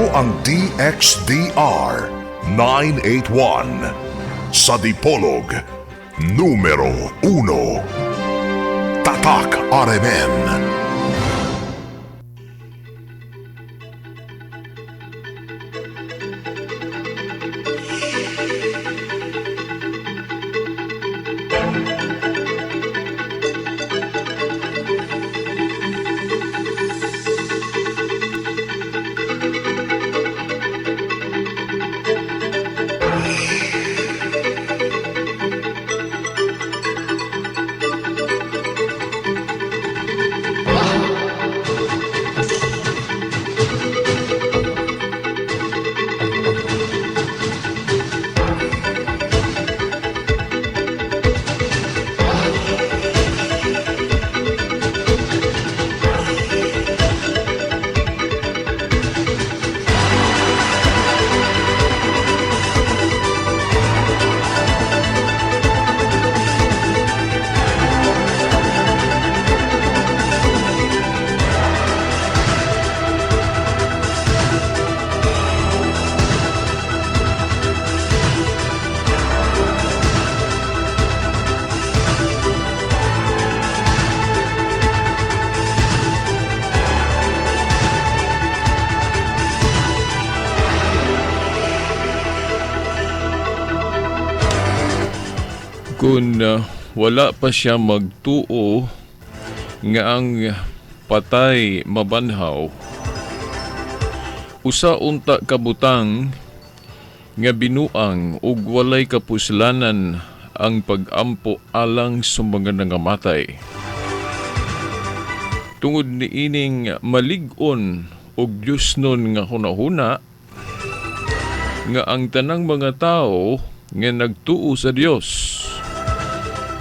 ang DXDR 981 sa Dipolog numero 1. Tatak RMN. Kung wala pa siya magtuo nga ang patay mabanhaw, usa unta kabutang nga binuang ug walay kapuslanan ang pag-ampo alang sa mga nangamatay. Tungod niining malig-on ug Diosnon nga hunahuna nga ang tanang mga tao nga nagtuo sa Dios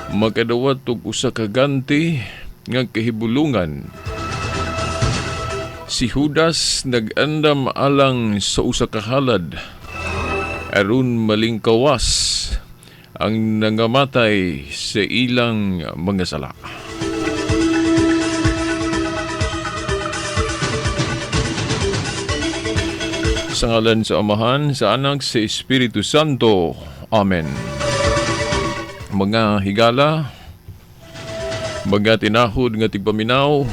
makadawat og usa ka ganti nga kahibulungan. Si Judas nag-andam alang sa usa ka halad aron malingkawas ang nangamatay sa ilang mga sala. Sa ngalan sa Amahan, sa Anak, sa Espiritu Santo. Amen. Mga higala, mga tinahod nga tigpaminaw,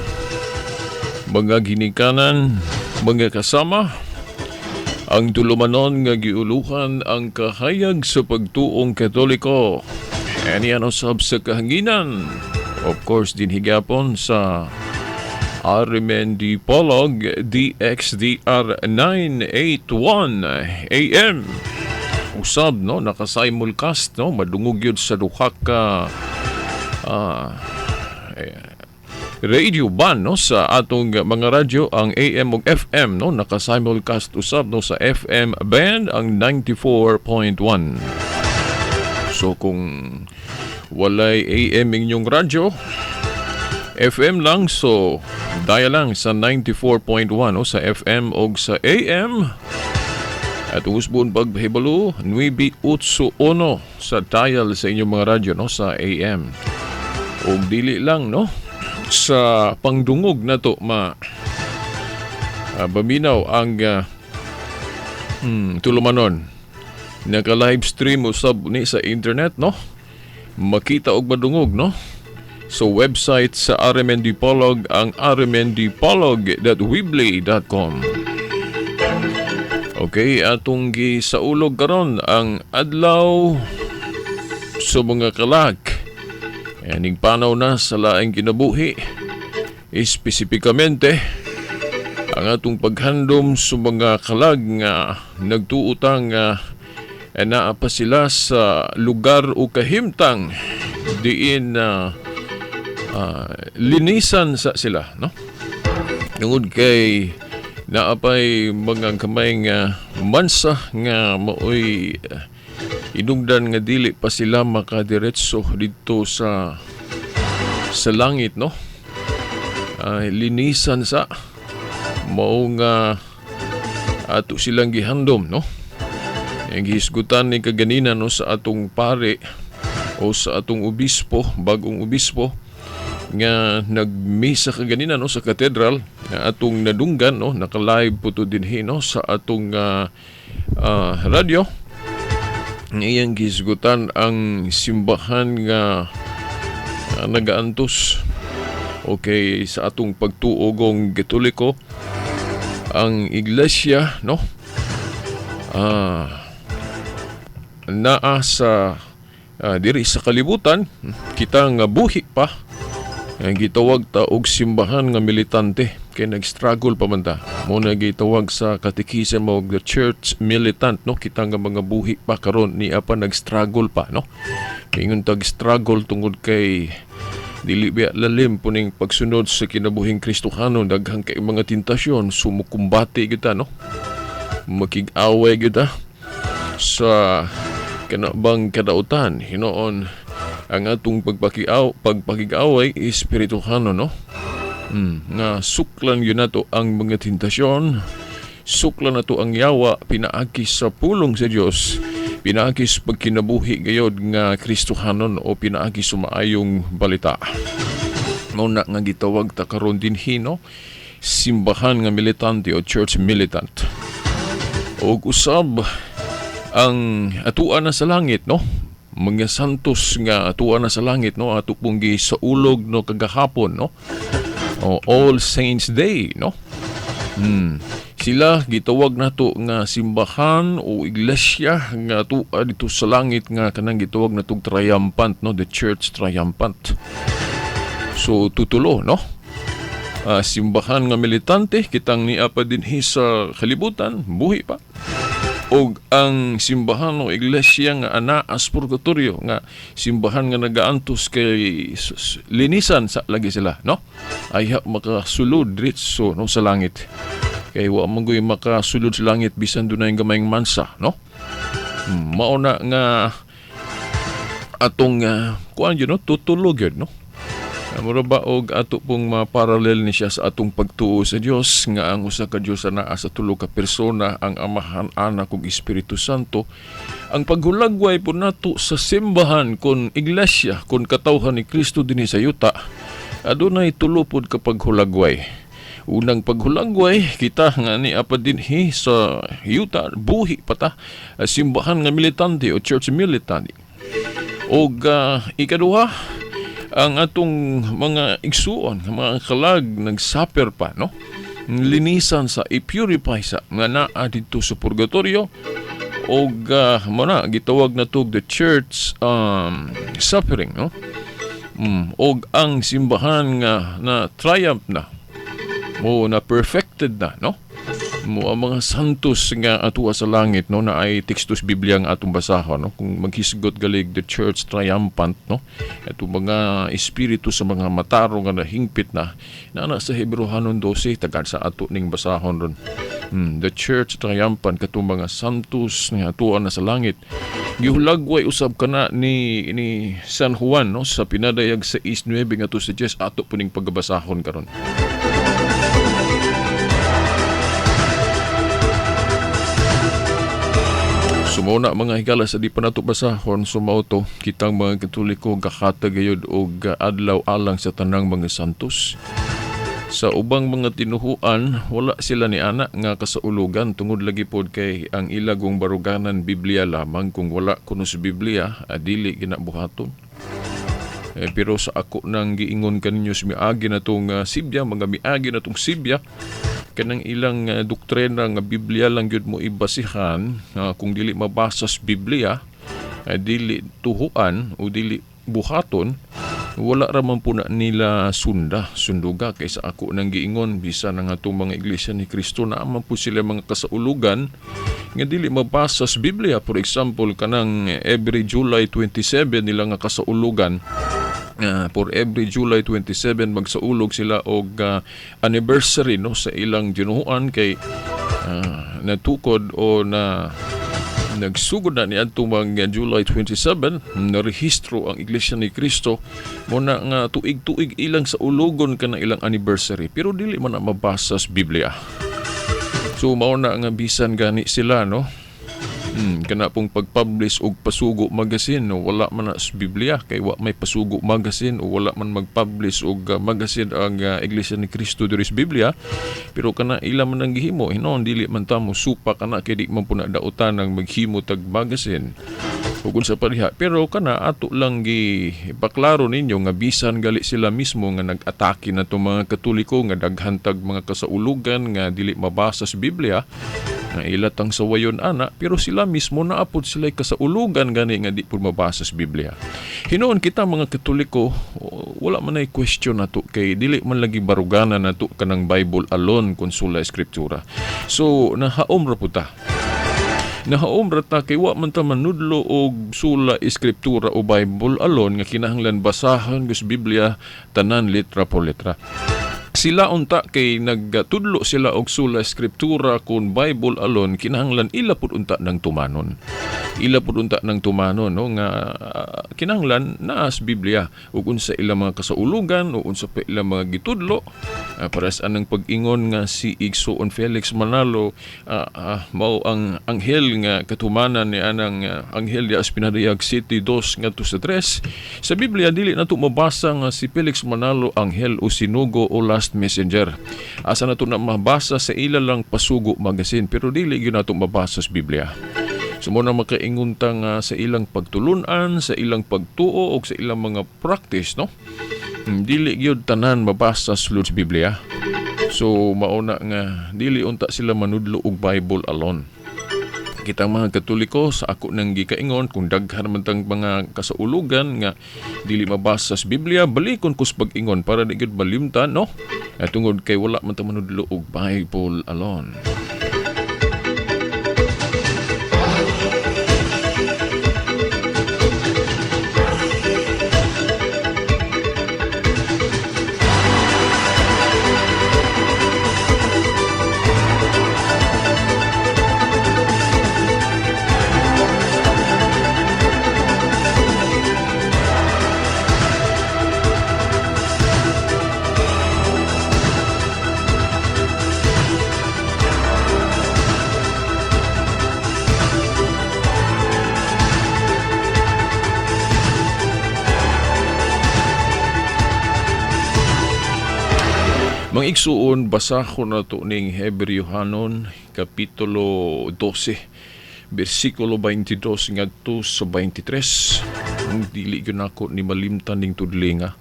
mga ginikanan, mga kasama, ang tulumanon nga giuluhan ang kahayag sa pagtuong Katoliko. Aniyan usab sa kahanginan. Of course, din higapon sa RMN Dipolog DXDR 981 AM. Usab no naka-simulcast no madungog yun sa duha ka radio ban no sa atong mga radyo ang AM ug FM no naka-simulcast usab no sa FM band ang 94.1. So kung walay AM inyong radyo, FM lang, so dial lang sa 94.1 no sa FM o sa AM. At usbon paghibalo 981 sa dial sa inyong mga radyo no sa AM. O dili lang no sa pangdungog na to baminaw ang tulumanon. Naka-live stream usab ni sa internet no. Makita og madungog no. So website sa RMN Dipolog ang rmndipolog.weebly.com. Okay, atong gisaulog karon ang adlaw sa mga kalag. Aning panaw na sa laing kinabuhi. Espesipikamente ang atong paghandom sa mga kalag nga nagtuutang naa pa sila sa lugar o kahimtang diin linisan sa sila no. Tungod kay naapay mga kamay nga mansa nga maoy inungdan nga dili pa sila makadiretso dito sa langit no. Linisan sa mao nga ato silang gihandom no. Ang gihisgutan ni kaganina no sa atong pare o sa atong obispo, bagong obispo nga nagmisa kaganina no sa katedral na atong nadunggan, no, naka-live po to din no, sa atong radyo. Iyang gisgutan ang simbahan nga nagaantos okay sa atong pagtuogong Katoliko, ang iglesia, no, naa sa diri sa kalibutan, kita nga buhi pa ang gitawag ta og simbahan nga militante, kay nag-struggle pa man ta. Muna gitawag sa katekism og the church militant, no, kita nga mga buhi pa karon ni apa nag-struggle pa, no. Ingon tag struggle tungod kay dili biya lalim puning pagsunod sa kinabuhing Kristohano, daghang kay mga tentasyon, sumukumbati kita, no, makig-away kita sa kanabang kadautan, hinoon ang atong pagpakig-away espirituhano, no. Nga suklan yun nato ang mga tentasyon, suklan nato ang yawa, pinaagis sa pulong sa Dios, pinaagis pagkinabuhi gayod nga Kristohanon o pinaagis sumaayong balita. Muna nga gitawag ta karon din hino simbahan nga militante o church militant. Og usab ang atuan na sa langit, no, mga santos nga atuan na sa langit, no, ato pong sa ulog, no, kagahapon, no, o All Saints Day, no. Sila gitawag nato nga simbahan o iglesia nga atuan dito sa langit nga kanang gitawag natong triumphant, no, the church triumphant. So tutulo, no, simbahan nga militante kitang niya pa din sa kalibutan, buhi pa. Og ang simbahan o iglesia nga ana as purgatorio, nga simbahan nga nagaantos kay linisan sa lagi sila, no, ay makasulod diretso, no, sa langit. Kay wa man gyud makasulod sa langit bisan dunay gamayng mansa, no. Mao na nga atong kuan yun, no, tutulog yun, no. Mura ba og ato pong maparalel ni siya sa atong pagtuo sa Dios nga ang usa ka Dios na naa sa tulo ka persona, ang Amahan, Anak ug Espiritu Santo. Ang paghulagway po nato sa simbahan kon iglesia, kon katawhan ni Kristo dinhi sa yuta, adunay tulo pod ka paghulagway. Unang paghulagway kita nga ni apa dinhi sa yuta, buhi pata, simbahan nga militante o church militante. Og ikaduha, ang atong mga igsuon, mga kalag nagsaper pa, no, linisan sa i-purify sa nga naa dito sa purgatorio, o mana gitawag na to the church suffering, no. O ang simbahan nga na triumph na mo, na perfected na, no, mo ang mga santos nga atuwa sa langit, no, na ay tekstos Biblia nga atong basahon, no, kung maghisgot galig the church triumphant, no, ato mga espiritu sa mga mataro nga nahingpit na sa Hebrehanon 12 tagad sa ato ning basahon ron. The church triumphant katong mga santos nga atuwa na sa langit, gihulagway usab kana ni San Juan, no, sa pinadayag sa 6:9 nga to sa Dios ato puning pagbasahon karon. Sumuna mga higala sa di pa nato basahon, sumauto kitang mga Katoliko gakata gayud og adlaw alang sa tanang mga santos. Sa ubang mga tinuhuan, wala sila ni ana nga kasaulugan tungod lagi pod kay ang ilagong baruganan Biblia lamang. Kung wala kuno sa Biblia, dili ginabuhaton. Pero sa ako nang giingon kaninyo sa miagi na itong Sibya, mga miagi na itong Sibya, kanang ilang doktrina nga Biblia lang yun mo ibasihan, kung dili mabasa sa Biblia, dili tuhuan o dili buhaton, wala raman po na nila sunduga. Kaysa ako nang giingon, bisa na nga itong mga iglesia ni Kristo na aman po sila mga kasaulugan nga dili mabasa sa Biblia. For example, kanang every July 27 nila nga kasaulugan, for every July 27 magsaulog sila og anniversary, no, sa ilang ginuhuan kay natukod o na nagsugod na ni adtong mga July 27 na rehistro ang Iglesia ni Kristo mo na nga tuig-tuig ilang sa ulogon ka na ilang anniversary, pero dili man na mabasa sa Biblia. So mao na nga bisan gani sila, no, Kana pong pag-publish og pasugo magazine no, wala man na sa Biblia kay wa may pasugo magazine o wala man mag-publish og magazine ang Iglesia ni Cristo diri sa Biblia, pero kana ila man ang gihimo hinon dili man ta mo supa kana kay di man po na dautan ang maghimo tag magazine ug sa pariha. Pero kana ato lang gi ipaklaro ninyo nga bisan gali sila mismo nga nag-atake na to mga Katoliko nga daghan tag mga kasaulugan nga dili mabasa sa Biblia nga ilatang sawayon ana, pero sila mismo naapod sila kasaulugan gani nga di pud mabasa sa Biblia. Hinoon kita mga Katoliko, wala man ay question nato kay dili man lagi baruganan nato kanang Bible alone kun sola Eskriptura. So nahaom ra pud ta. Nahaom ra ta kay wa man ta manudlo og sola Eskriptura o Bible alone nga kinahanglan basahan sa Biblia tanan letra por letra. Sila unta kay nagtudlo sila og sola Eskriptura kun Bible alone kinahanglan ila pud unta nang tumanon. Ila pud unta nang tumanon no nga kinahanglan naa sa Biblia ug unsa ilang mga kasaulugan o unsa pa ilang mga gitudlo para sa anang pag-ingon nga si Igsoon Felix Manalo mao ang anghel nga katumanan ni anang anghel di Espinadayag City 2 ngadto sa 3. Sa Biblia dili nato mabasa nga si Felix Manalo anghel o sinugo o last messenger. Asa nato na mabasa sa ila lang pasugo magazine pero dili gyud nato mabasa sa Biblia. Sumo na makaingunta nga sa ilang pagtulunan, sa ilang pagtuo o sa ilang mga practice, no? Dili gyud tanan mabasa sa Biblia. So mauna nga dili unta sila manudlo og Bible alone. Kitang mga Katoliko sa ako nang gikaingon kung daghan man tang mga kasaulugan nga dili mabasa sa Biblia, balikon kus pag-ingon para di gyud malimtan, no? At tungod kay wala man ta manudlo og Bible alone. Mga igsuon, basahon na to ning Hebrewhanon, Kapitulo 12, versikulo 22 ngadto sa 23. Ang dili yun ako ni malimtan ning tudlinga.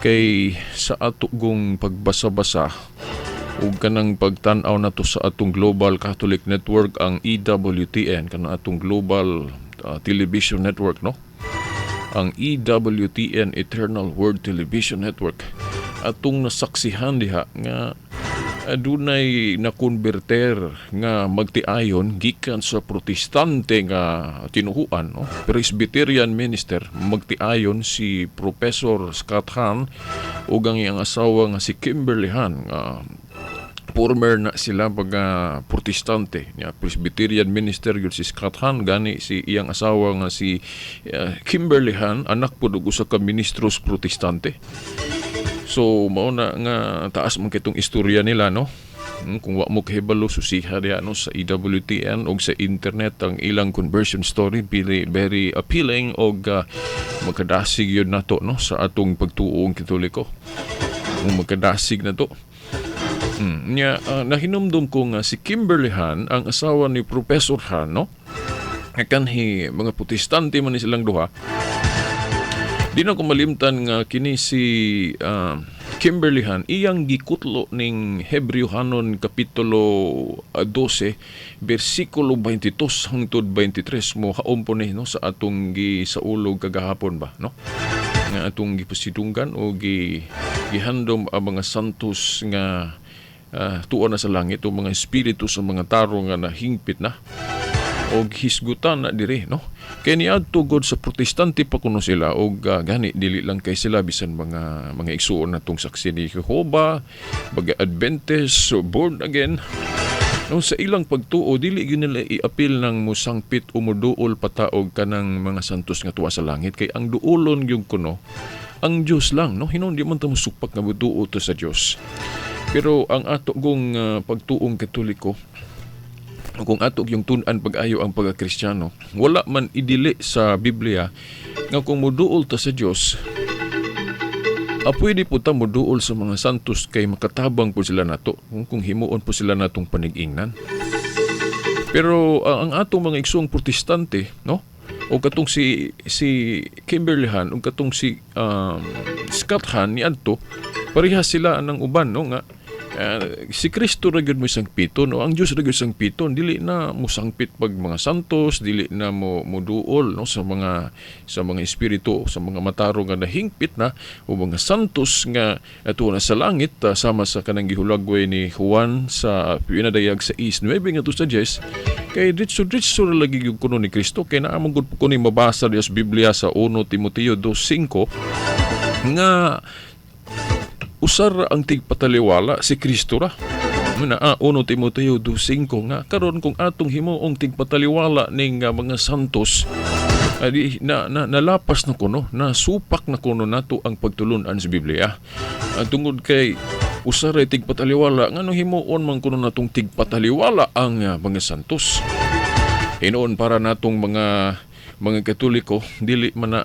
Kay sa atong pagbasa-basa, ug kanang pagtan-aw na to sa atong Global Catholic Network, ang EWTN, kanang atong Global Television Network, no? Ang EWTN, Eternal Word Television Network. Atong nasaksihan diha nga adunay nakonberter nga magtiayon gikan sa protestante nga tinuhuan, no? Presbyterian minister magtiayon si Professor Scott Hahn ug ang iyang asawa nga si Kimberly Hahn. Former na sila pag protestante niya, Presbyterian minister yun si Scott Hahn, gani si iyang asawa nga si Kimberly Hahn anak pud og usa ka ministros protestante. So mao na nga taas man kitong istorya nila, no? Kung wa mo kahibalo susiha diha, no, sa EWTN o sa internet ang ilang conversion story, very appealing og magkadasig yun nato, no, sa atong pagtuong Katoliko. Kung magkadasig na to. Nahinumdum ko nga si Kimberly Hahn, ang asawa ni Professor Hahn, no? Kanhi mga protestante man ni silang duha. Di na ko malimtan nga kini si Kimberly Hahn, iyang gikutlo ning Hebrewhanon Kapitulo 12, versikulo 22 hangtod 23 mo haom po ni, no, sa atong gisaulog kagahapon ba, no? Nga atong gipasidunggan o gihandom ang mga santos nga tuon na sa langit o mga espiritu sa mga taro nga nahingpit na o hisgutan na diri, no? Kaya niadto god sa protestante pa kuno sila o gani dili lang kay sila bisan mga igsuon natong saksi ni Jehovah, mga Adventist, born again. No, sa ilang pagtuo dili gyud nila i-apil ng musangpit o muduol pataog kanang mga santos nga tuwa sa langit, kay ang duolon gyud kuno ang Dios lang, no? Hinon di man ta musupak nga muduo to sa Dios. Pero ang ato gong pagtuong Katoliko, kung ato yung tun-an pag-ayo ang pagka-Kristiyano, wala man idili sa Biblia nga kung moduol ta sa Dios, pwede po ta moduol sa mga santos kay makatabang po sila nato kung himuon po sila natong panig-ingnan. Pero ang atong mga igsoong protestante, no? O katong si Kimberly Han, o katong si Scott Han ni adto, parehas sila ng uban, no, nga si Kristo ra gyud mo sangpiton, o ang Dios ra gyud sangpiton, dili na mo sangpit pag mga santos, dili na mo moduol, no, sa mga espiritu, sa mga mataro nga nahingpit na o mga santos nga ato na sa langit, sama sa kanang gihulagway ni Juan sa pinadayag sa 6:9 nga to sa 10. Kay ditso ra lagi yung kuno ni Kristo, kay naamang gud ko ni mabasa diya sa Biblia sa 1 Timoteo 2:5 nga usar ang tigpataliwala si Kristo ra. Muna 1 Timoteo 2:5 nga karon kung atong himuong tigpataliwala ning mga santos, nalapas na kuno, nasupak na kuno nato ang pagtulunan sa Biblia. Tungod kay usar ay tigpataliwala, ngano himuon man kuno natong tigpataliwala ang mga santos. Inoon para natong mga Katoliko, dili man na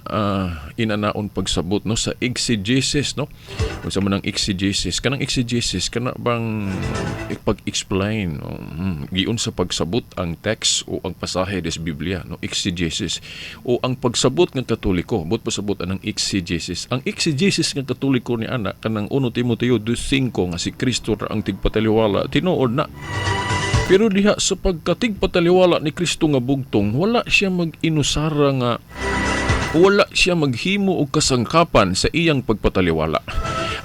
inanaon pagsabot, no, sa exegesis, no. Unsa man ang exegesis? Kanang exegesis kana bang ipag-explain, no? Giun sa pagsabot ang text o ang pasahe des Biblia, no, exegesis. O ang pagsabot ng Katoliko, but pasabot ang exegesis. Ang exegesis ng Katoliko ni ana kanang 1 Timoteo 2:5 nga si Kristo ra ang tigpataliwala, tinuod na. Pero diha sa pagkatigpataliwala ni Kristo nga bugtong, wala siya mag-inusara nga, wala siya maghimo og kasangkapan sa iyang pagpataliwala.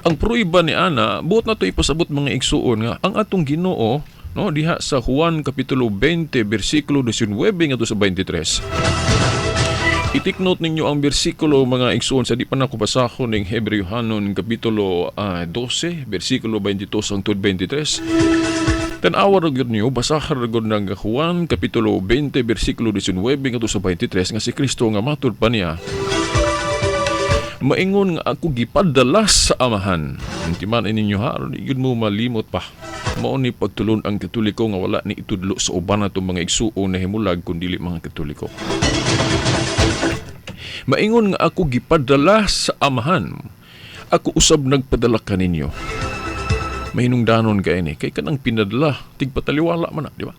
Ang pruiba ni ana, buot na to ipasabot mga igsuon nga ang atong Ginoo, no, diha sa Juan kapitulo 20 bersikulo 19 ngadto sa 23. Itiknot ninyo ang bersikulo mga igsuon sa di pa nako basahon ning Hebrewhanon kapitulo 12 bersikulo 22 hangtod 23. Tan-awa ra gyud niyo, basahan ra gyud ng Juan kapitulo 20 bersikulo 19 ngadto sa 23 nga si Kristo nga matud pa niya, maingon nga ako gipadala sa Amahan. Intiman ninyo ha, di gyud mo malimot pa. Mao ni pagtulon ang Katoliko nga wala ni itudlo sa uban natong mga igsuon na himulag kun dili mga Katoliko. Maingon nga ako gipadala sa Amahan. Ako usab nagpadala kaninyo. Mahinungdanon ka ini, kay kanang pinadala, tigpataliwala man na, di ba?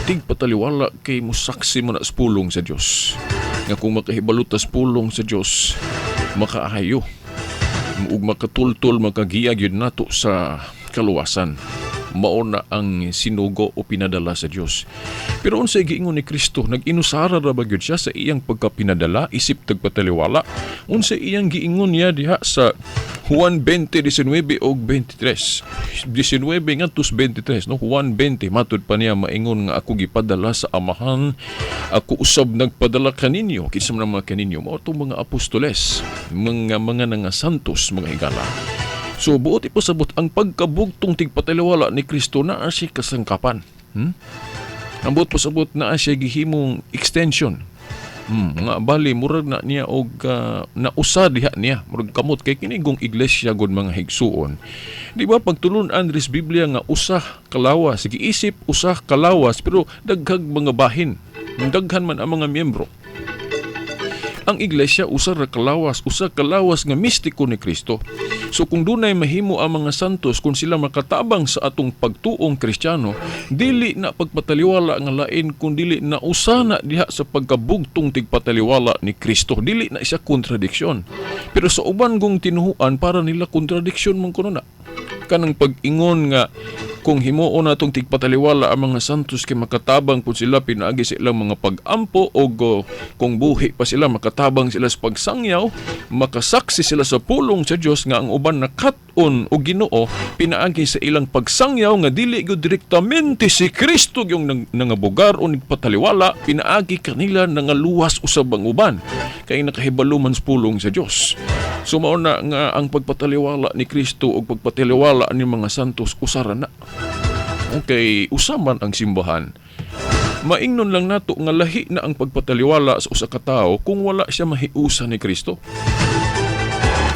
Tigpataliwala kay musaksi mo na sa pulong sa Diyos. Nga kung makahibalutas pulong sa Diyos, makaayo, ug makatultol, makagiyag yun nato sa kaluwasan. Mao na ang sinugo o pinadala sa Diyos. Pero unsay giingon ni Kristo, nag-inusara ra ba gyud siya sa iyang pagkapinadala isip tagpataliwala? Unsay iyang giingon niya diha sa Juan 20:19 og 23. 19 ngadto sa 23, no? Juan 20 matud pa niya, maingon nga ako gipadala sa Amahan, ako usab nagpadala kaninyo. Kinsa man mga kaninyo? Mao tong mga apostoles, mga nga santos, mga higala. So buot ipasabot ang pagkabugtong tigpataliwala ni Kristo na siya kasangkapan. Ang buot pasabot na siya gihimong extension. Nga bali murag na niya og nausa diha niya, murag kamot kay kini gong iglesia gud mga higsuon. Di ba pagtulon-an ris Biblia nga usa kalawas, sige isip usa kalawas pero daghag mga bahin. Daghan man ang mga miyembro. Ang iglesia usa kalawas nga mistiko ni Kristo. So kung dunay mahimo ang mga santos, kung sila makatabang sa atong pagtuong Kristiyano, dili na pagpataliwala nga lain, kung dili na usa na diha sa pagkabugtong tigpataliwala ni Kristo. Dili na isa kontradiksyon. Pero sa uban gong tinuhuan, para nila kontradiksyon man kuno na. Kanang pag-ingon nga kung himuon natong tigpataliwala ang mga santos kay makatabang po sila pinaagi sa ilang mga pag-ampo o kung buhi pa sila makatabang sila sa pagsangyaw, makasaksi sila sa pulong sa Dios nga ang uban nakat-on o Ginoo pinaagi sa ilang pagsangyaw nga dili gyud direktamente si Kristo yung nangabugar o nagpataliwala, pinaagi kanila nangaluwas usab ang uban kay nakahibaluman sa pulong sa Dios. So mao na nga ang pagpataliwala ni Kristo o pagpataliwala ni mga santos usara na. Okay, usaman ang simbahan. Maingnon lang nato nga lahi na ang pagpataliwala sa usa ka tawo kung wala siya mahiusa ni Kristo.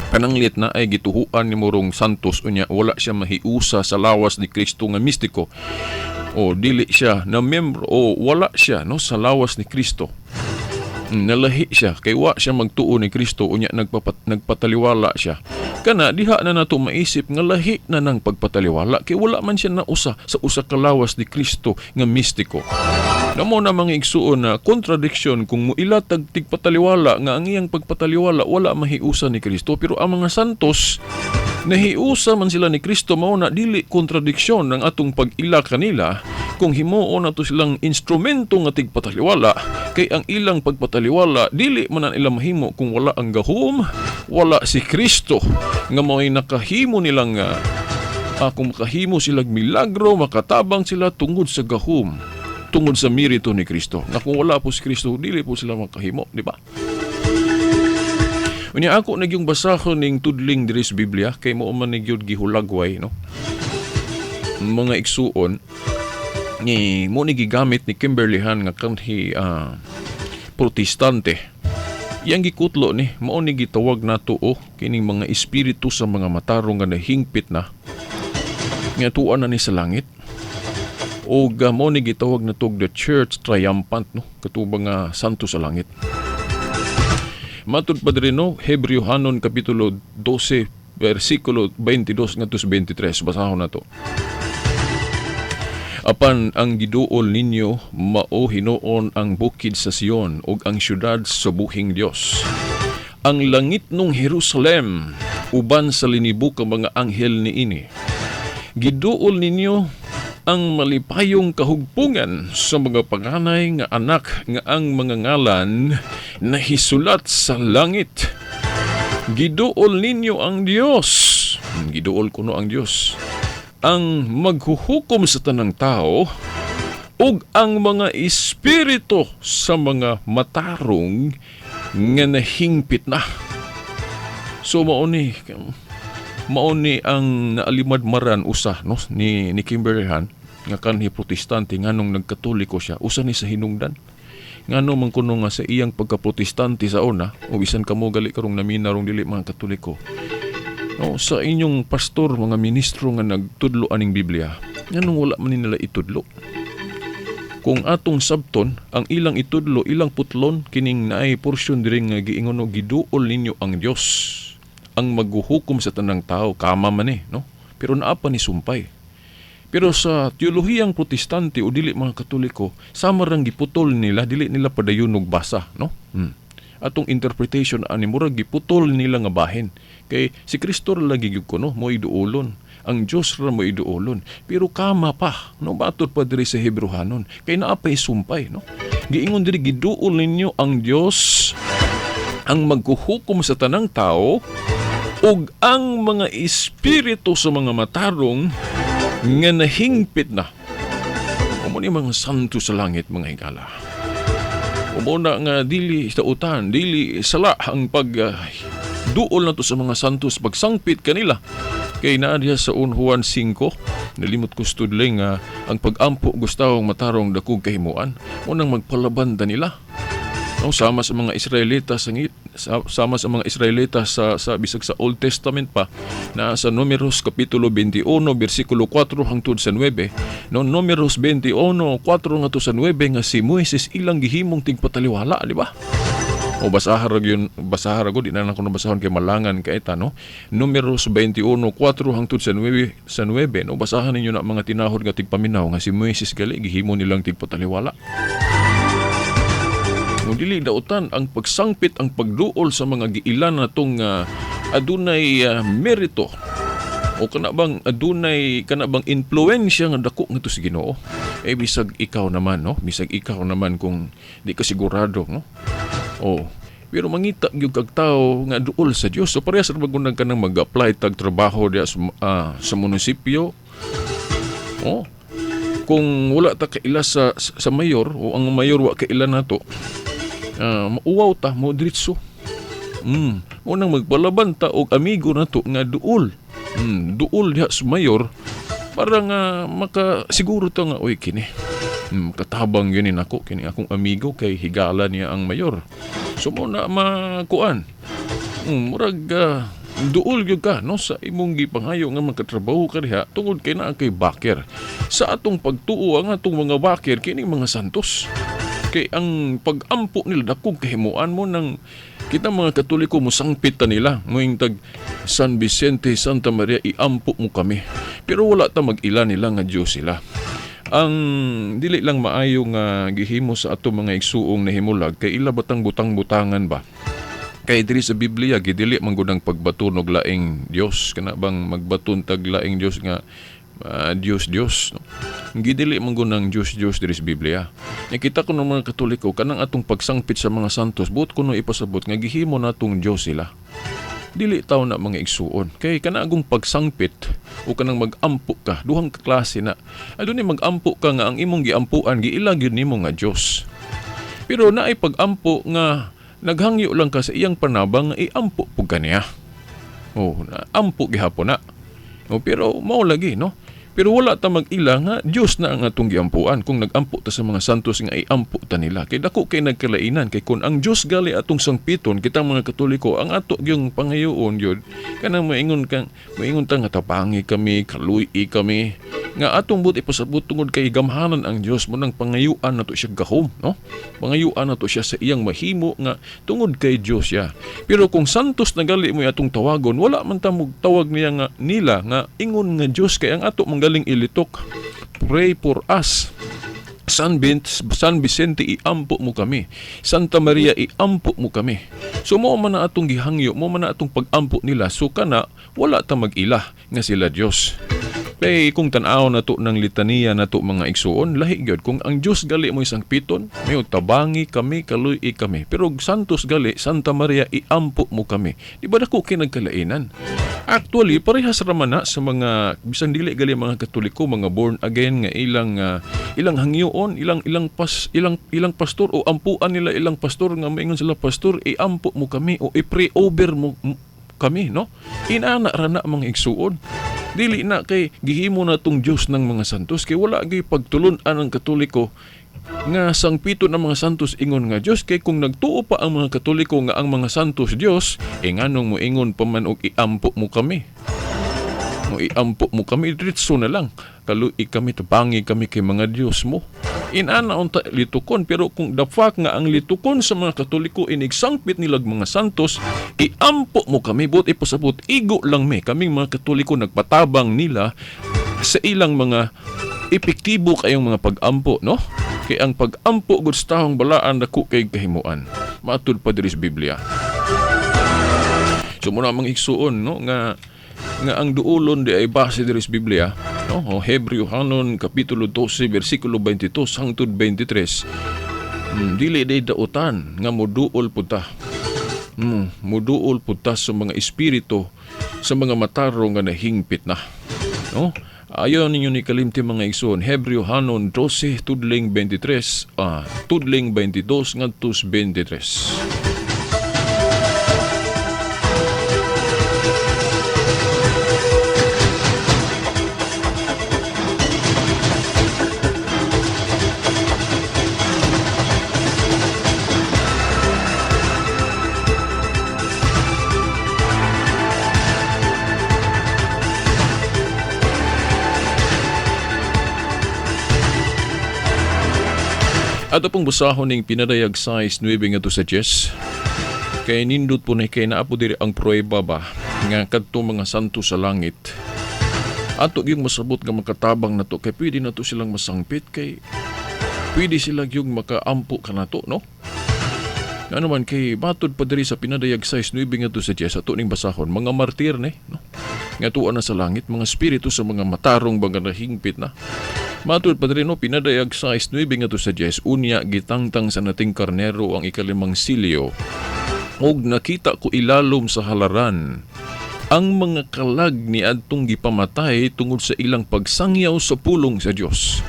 Pananglit na ay gituhuan ni murong santos unya wala siya mahiusa sa lawas ni Kristo nga mistiko. o dili siya na membro o wala siya no sa lawas ni Kristo. Nalahi siya kay wa siya magtuo ni Kristo unya nagpataliwala siya. Kana diha na nato maisip nga lahi na nang pagpataliwala kay wala man siya nausa sa usa ka lawas ni Kristo nga mistiko. Namo na mga igsuon na kontradiksyon kung muilatag tigpataliwala nga ang iyang pagpataliwala wala mahiusa ni Kristo, pero ang mga santos nahiusa man sila ni Kristo, mao na dili kontradiksyon ng atong pag-ila kanila kung himuon nato silang instrumento nga tigpataliwala, kay ang ilang pagpataliwala dili man nila mahimo kung wala ang gahom, wala si Kristo nga mao'y nakahimo nilang kung makahimo silang milagro, makatabang sila tungod sa gahom, tungod sa merito ni Kristo. Nga kung wala po si Kristo, dili po sila makahimo, di ba? Unya ako nagyong basahon ning tudling diri sa Biblia kay mao man gyud gihulagway no. Mga igsuon ni mo ni gigamit ni Kimberly Han nga kanhi protestante. Yang gikutlo ni mao ni gitawag nato kining mga espiritu sa mga matarong nga nahingpit na nga tuan na ni sa langit. O mo ni gitawag na tog the church triumphant no, katubang santo sa langit. Matud pa diri no, Hebrewhanon kapitulo 12 versikulo 22 ngadto 23, basahon nato. Apan ang giduol ninyo mao hinuon ang bukid sa Sion ug ang syudad sa buhing Dios. Ang langit nung Jerusalem uban sa linibo ka mga anghel niini. Giduol ninyo ang malipayong kahugpungan sa mga panganay nga anak nga ang mga ngalan nahisulat sa langit. Giduol ninyo ang Dios. Giduol kuno ang Dios. Ang maghuhukom sa tanang tao ug ang mga espiritu sa mga matarong nga nahingpit na. So mao ni ang naalimadmaran usa no ni Kimberly Han nga kanhi protestante nganong nagkatoliko siya, usa ni sa hinungdan ngano man kuno nga sa iyang pagka-protestante sa una o bisan kamo gali karong naminarong dili mga katoliko no, sa inyong pastor mga ministro nga nagtudlo aning Biblia nganong wala man nila itudlo. Kung atong sabton ang ilang itudlo ilang putlon kining naay porsyon diri nga giingon no giduol ninyo ang Dios ang maghuhukom sa tanang tao, kama man no? Pero naapa ni sumpay. Pero sa teolohiyang protestante o dili mga katoliko, sama rang giputol nila, dili nila padayon og basa, no? Atong interpretation ani murag giputol nila nga bahin. Kay si Kristo ra lagi gyud kuno mo iduolon. Ang Dios ra mo iduolon. Pero kama pa, no batot pa diri sa Hebrewhanon, kay naapay sumpay, no? Giingon diri giduol ninyo ang Dios ang maghuhukom sa tanang tao ug ang mga espiritu sa mga matarong nga nahingpit na. Umo ni mga santo sa langit mga higala. Umo na nga dili tautan, dili sala ang duol na to sa mga santos pagsangpit kanila. Kay naa diha sa Juan 5, nalimot ko studling nga ang pag-ampo gustawong matarong dakog kahimuan, unang magpalabanda nila. No, sama sa mga Israelita sa bisag sa Old Testament pa na sa Números kapitulo 21 bersikulo 4 hangtod sa 9. No, Números 21 4 ngadto sa 9 nga si Moises ilang gihimong tigpataliwala, di ba? O basahar go di na ko nabasahon kay malangan kay ta no. Números 21 4 hangtod sa 9 no, basahan ninyo na mga tinahod nga tigpaminaw nga si Moises gali gihimo nilang tigpataliwala. Kung dili dautan ang pagsangpit, ang pagduol sa mga giilan natong adunay merito o kanabang adunay kanabang influensya nga dako ngadto sa Ginoo, bisag ikaw naman no, bisag ikaw naman kung di ka sigurado no. Pero mangita gyud kag tawo nga duol sa Dios. So parehas ra magunang kanang mag-apply tag trabaho diya sa munisipyo. Kung wala ta kaila sa mayor o ang mayor wa kaila nato, mauwaw ta mo diretso. Mo nang magpalaban ta og amigo nato nga duol. Duol diha sa mayor para nga makasiguro ta nga oy kini. Katabang yun ako kini akong amigo kay higala niya ang mayor. So mo na makuan. Murag duol gyud ka no sa imong gipangayo nga magkatrabaho ka diha tungod kay naa kay baker. Sa atong pagtuo ang atong mga baker kining mga santos. Kay ang pag-ampo nila dakong kahimuan mo ng kita mga Katoliko mo sangpit ta nila moing tag San Vicente, Santa Maria, iampo mo kami. Pero wala ta mag-ila nila nga Dios sila. Ang dili lang maayo nga gihimo sa ato mga igsuong nahimulag kay ila batang butang-butangan ba. Kay diri sa Biblia gidili man gud ang pagbaton og laing Dios kana bang magbaton tag laing Dios nga Dios no? Gidili man gud ang Dios diri sa Biblia. Nakita ko ng mga Katoliko kanang atong pagsangpit sa mga santos buot kuno ipasabot nga gihimo natong Dios sila. Dili taw na mga igsuon kay kana agong pagsangpit o kanang mag-ampo ka duhang klase na adun ni mag-ampo ka nga ang imong giampuan giila gyud nimo nga Dios. Pero naay pag-ampo nga naghangyo lang ka sa iyang panabang nga iampo pug kaniya. Na ampo gihapon na. Pero mao lagi no. Pero wala ta mag-ila nga Dios na ang atong giampuan kung nag-ampo ta sa mga santos nga iampo ta nila. Kay dako kay nagkalainan kay kun ang Dios gali atong sangpiton kitang mga Katoliko ang ato gyung pangayoon gyud kanang maingon ta nga tapangi kami, kaluy-i kami nga atong but ipasabot tungod kay gamhanan ang Dios mo nang pangayuan nato siya gahom no. Pangayuan nato siya sa iyang mahimo nga tungod kay Dios siya. Pero kung santos na gali mo atong tawagon wala man ta mo tawag niya nga nila nga ingon nga Dios kay ang ato galing ilitok. Pray for us. San Vicente, iampo mo kami. Santa Maria, iampo mo kami. So mo man na atong gihangyo, mo man na atong pag-ampo nila. So kana, wala ta mag-ila nga sila Dios. Kay kung tan-aw na to ng litaniya na to mga igsuon, lahi gyud kung ang Dios gali mo isang piton, may tabangi kami, kaluy kami. Pero santos gali, Santa Maria, iampo mo kami. Di ba dako kay nagkalainan? Actually, parehas raman na sa mga bisan dili gali mga Katoliko, mga born again nga ilang hangyoon, ilang pastor o ampuan nila ilang pastor nga maingon sila pastor, iampo mo kami o i-pray over mo kami, no? Inana ra na mga igsuon. Dili na kay gihimo na tong Dios ng mga santos kay wala gyud pagtulon-an ang Katoliko nga sangpito ng mga santos ingon nga Dios kay kung nagtuo pa ang mga Katoliko nga ang mga santos Dios nganong mo ingon pa man og iampo mo kami. Mo iampo mo kami diretso na lang. Kaluy kami tabangi kami kay mga Dios mo. Inana unta litukon pero kung the fact nga ang litukon sa mga Katoliko inigsangpit nilag mga santos iampo mo kami buot ipasabot igo lang kaming mga Katoliko nagpatabang nila sa ilang mga epektibo kayong mga pag-ampo no kay ang pag-ampo gud sa taong balaan dako kay kahimuan matud pa diri sa Biblia. So muna mga igsuon no nga ang duolon di ay base diri sa Biblia no Hebreo hanon kapitulo 12 bersikulo 22 hangtod 23 dili day dautan nga moduol pud ta moduol pud ta sa mga espiritu sa mga matarong nga nahingpit na no ayon ninyo ni kalimti mga igsoon Hebreo hanon 12 tudling 23 tudling 22 ngadto 23. Ato pong busahon ning pinadayag size 9 nga to sa Jess. Kay nindot po na kay naapo diri ang prueba ba nga kadto mga santo sa langit. Ato yung masabot nga makatabang na to kay pwede na to silang masangpit kay pwede sila yung makaampo ka na to no? Ano man kay matod pa diri sa pinadayag size 9 nga to sa Jess ato ning basahon mga martir ne no? Nga tuwa na sa langit mga espiritu sa mga matarong mga nahingpit na. Matud pa rin no, pinadayag size 9 nga to sa Jess, unya gitangtang sa nating karnero ang ikalimang silyo. Og nakita ko ilalom sa halaran ang mga kalag ni adtong gipamatay tungod sa ilang pagsangyaw sa pulong sa Dios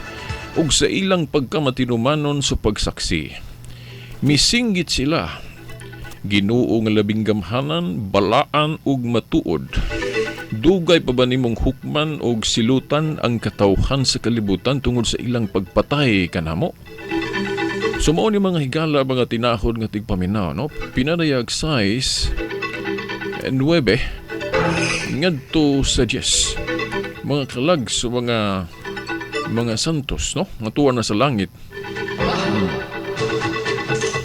ug sa ilang pagkamatinumanon sa pagsaksi. Misinggit sila, Ginoo nga labing gamhanan, balaan ug matuod. Dugay pa ba nimong hukman o silutan ang katawhan sa kalibutan tungod sa ilang pagpatay kanamo? Sumao ni mga higala mga tinahod nga tigpaminaw, no? Pinadayag size 9 ngadto sa Diyos. Mga kalag sa mga santos, no? Nga tuwa na sa langit.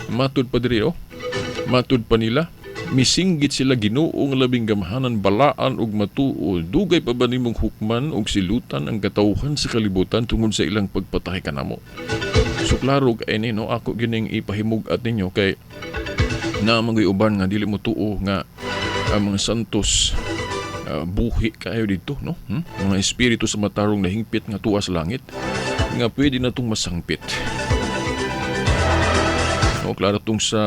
Matud pa diri, matud pa nila. Misinggit sila Ginoo nga labing gamahanan balaan ug matuo. Dugay pa ba nimong hukman ug silutan ang katawhan sa kalibutan tungod sa ilang pagpatay kanamo? So klaro kay ni, no, ako gining ipahimug at ninyo kay na mga uban nga dili mo tuo nga ang mga santos buhi kayo dito, no? Mga espiritu sa matarong na hingpit nga tuwa sa langit nga pwede na itong masangpit. No, klaro itong sa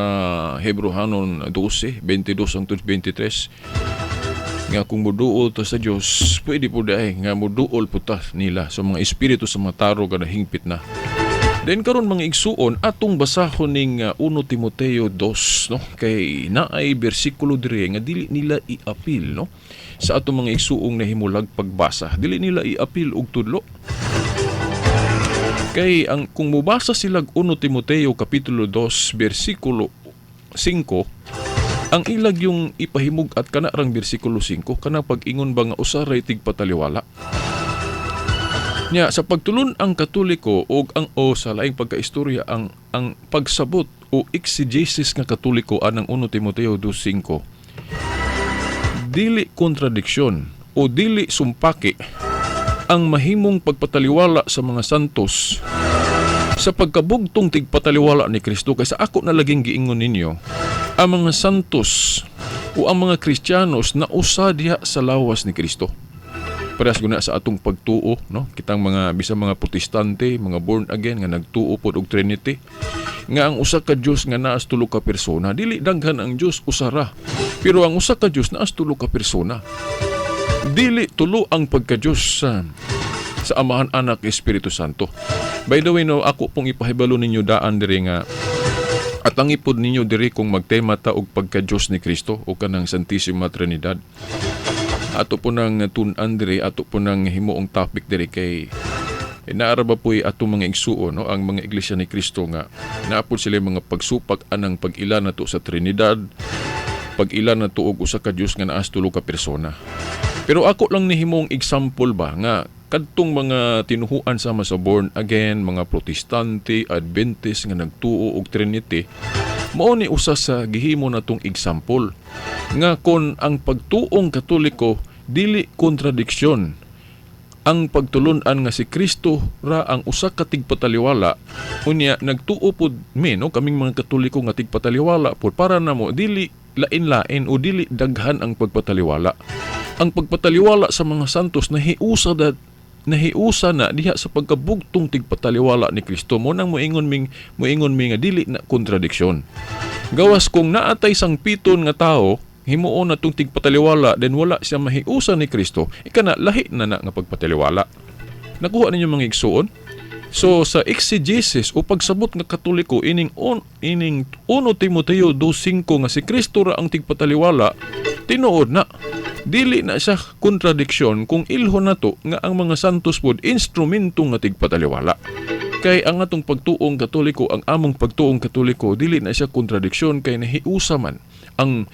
Hebrehanon 12, 22 hangtod 23 nga kung muduol to sa Diyos, pwede po dahil nga muduol po ta nila sa mga espiritu sa matarong nga hingpit na. Then karon mga igsuon atong basahon ning 1 Timoteo 2, no? Kay naay bersikulo dire nga dili nila iapil, no? Sa atong mga igsuong nahimulag pagbasa, dili nila iapil og tudlo. Kay kung mubasa sila 1 Timoteo kapitulo 2 bersikulo 5, ang ilag yung ipahimug at kanarang bersikulo 5 kana pag-ingon ba nga usaray tigpataliwala. Nya sa pagtulon ang Katoliko og sa laing pagkaistorya ang pagsabot o exegesis nga Katoliko anang 1 Timoteo 2:5 dili kontradiksyon o dili sumpaki ang mahimong pagpataliwala sa mga santos sa pagkabugtong tigpataliwala ni Kristo. Kaysa ako na laging giingon ninyo, ang mga santos o ang mga Kristiyanos na usa diha sa lawas ni Kristo. Parehas guna sa atong pagtuo, no? Kitang mga bisang mga protestante, mga born again nga nagtuo pod og Trinity, nga ang usa ka Dios nga naas tulo ka persona, dili daghan ang Dios usara. Pero ang usa ka Dios naas tulo ka persona. Dili tulo ang pagka-Dios sa Amahan, Anak, Espiritu Santo. By the way, no, ako pong ipahibalo ninyo daan diri nga at ang ipod ninyo diri kung magtema ta og pagka-Dios ni Kristo o kanang Santissima Trinidad. Ato po nang tun-an diri, ato po nang himuong topic diri kay naaraba po'y atong mga igsuon, no, ang mga iglesia ni Kristo nga naapod sila mga pagsupak anang pag-ila na to sa Trinidad, pag-ila na to og usa ka Dios nga naas tulo ka persona. Pero ako lang nihimong example ba nga kadtong mga tinuhuan sama sa born again, mga protestante, Adventist nga nagtuo og Trinity, mao ni usa sa gihimo natong example nga kon ang pagtuong Katoliko dili kontradiksyon. Ang pagtulon-an nga si Kristo ra ang usa ka tigpataliwala, unya nagtuo pod mi, no, kaming mga Katoliko nga tigpataliwala pod para namo dili lain-lain o dili daghan ang pagpataliwala. Ang pagpataliwala sa mga santos nahiusa na diha sa pagkabugtong tigpataliwala ni Kristo. Mo nang moingon mi nga dili na kontradiksyon. Gawas kung naatay sang piton nga tao himuon na tong tigpataliwala then wala siya mahiusa ni Kristo, ikana lahi na nga pagpataliwala. Nakuha ninyo mga igsuon? So sa exegesis o pagsabot nga Katoliko ining 1 Timoteo 2:5 nga si Kristo ra ang tigpataliwala, tinuod na dili na siya kontradiksyon kung ilhon nato nga ang mga santos pod instrumento nga tigpataliwala. Kay ang atong pagtuong Katoliko, ang among pagtuong Katoliko, dili na siya kontradiksyon kay nahiusa man ang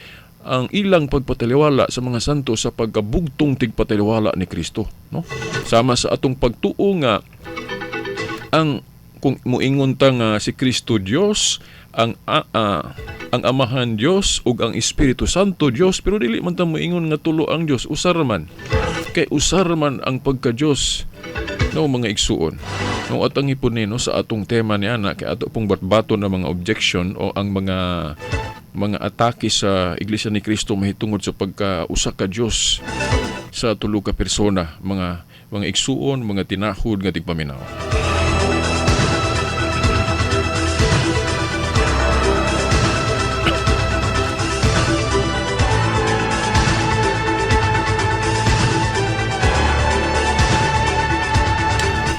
ilang pagpataliwala sa mga santos sa pagkabugtong tigpataliwala ni Kristo, no? Sama sa atong pagtuo nga kung muingon ta nga si Kristo Dios, ang Amahan Dios ug ang Espiritu Santo Dios, pero dili man ta moingon nga tulo ang Dios, usar man. Kay usar man ang pagka-Dios, no, mga igsuon. No, at ang ipon no, sa atong tema ni ana kay ato pong batbato na mga objection o ang mga atake sa Iglesia ni Kristo mahitungod sa pagka-usa ka Dios sa tulo ka persona, mga igsuon, mga tinahod nga tigpaminaw.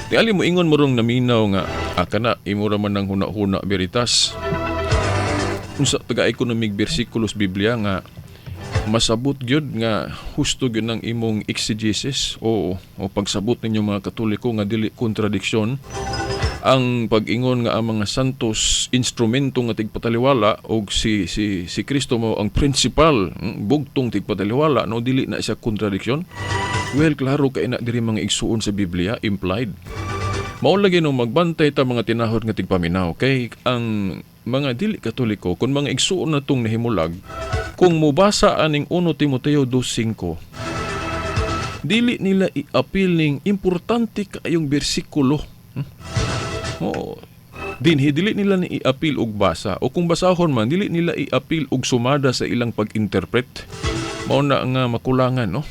Di ali mo ingon mo rong naminaw nga kana imura man ng huna-huna veritas. Unsa taga-economic versikulos Biblia nga masabot gyud nga husto gyud ng imong exegesis o pagsabot ninyo mga Katoliko nga dili kontradiksyon ang pag-ingon nga ang mga santos instrumento nga tigpataliwala og si Kristo mo ang principal bugtong tigpataliwala, no, dili na siya kontradiksyon. Well, klaro kay na diri mga igsuon sa Biblia implied. Mao lagi nung magbantay ta mga tinahod nga tigpaminaw kay ang mga dili Katoliko kun mga igsuon na tong nahimulag kung mubasa aning 1 Timoteo 2:5 dili nila i-appeal ning importante kayong bersikulo. Oo. Dili nila ni i-appeal og basa o kung basahon man dili nila i-appeal og sumada sa ilang pag-interpret. Mao na nga makulangan, no.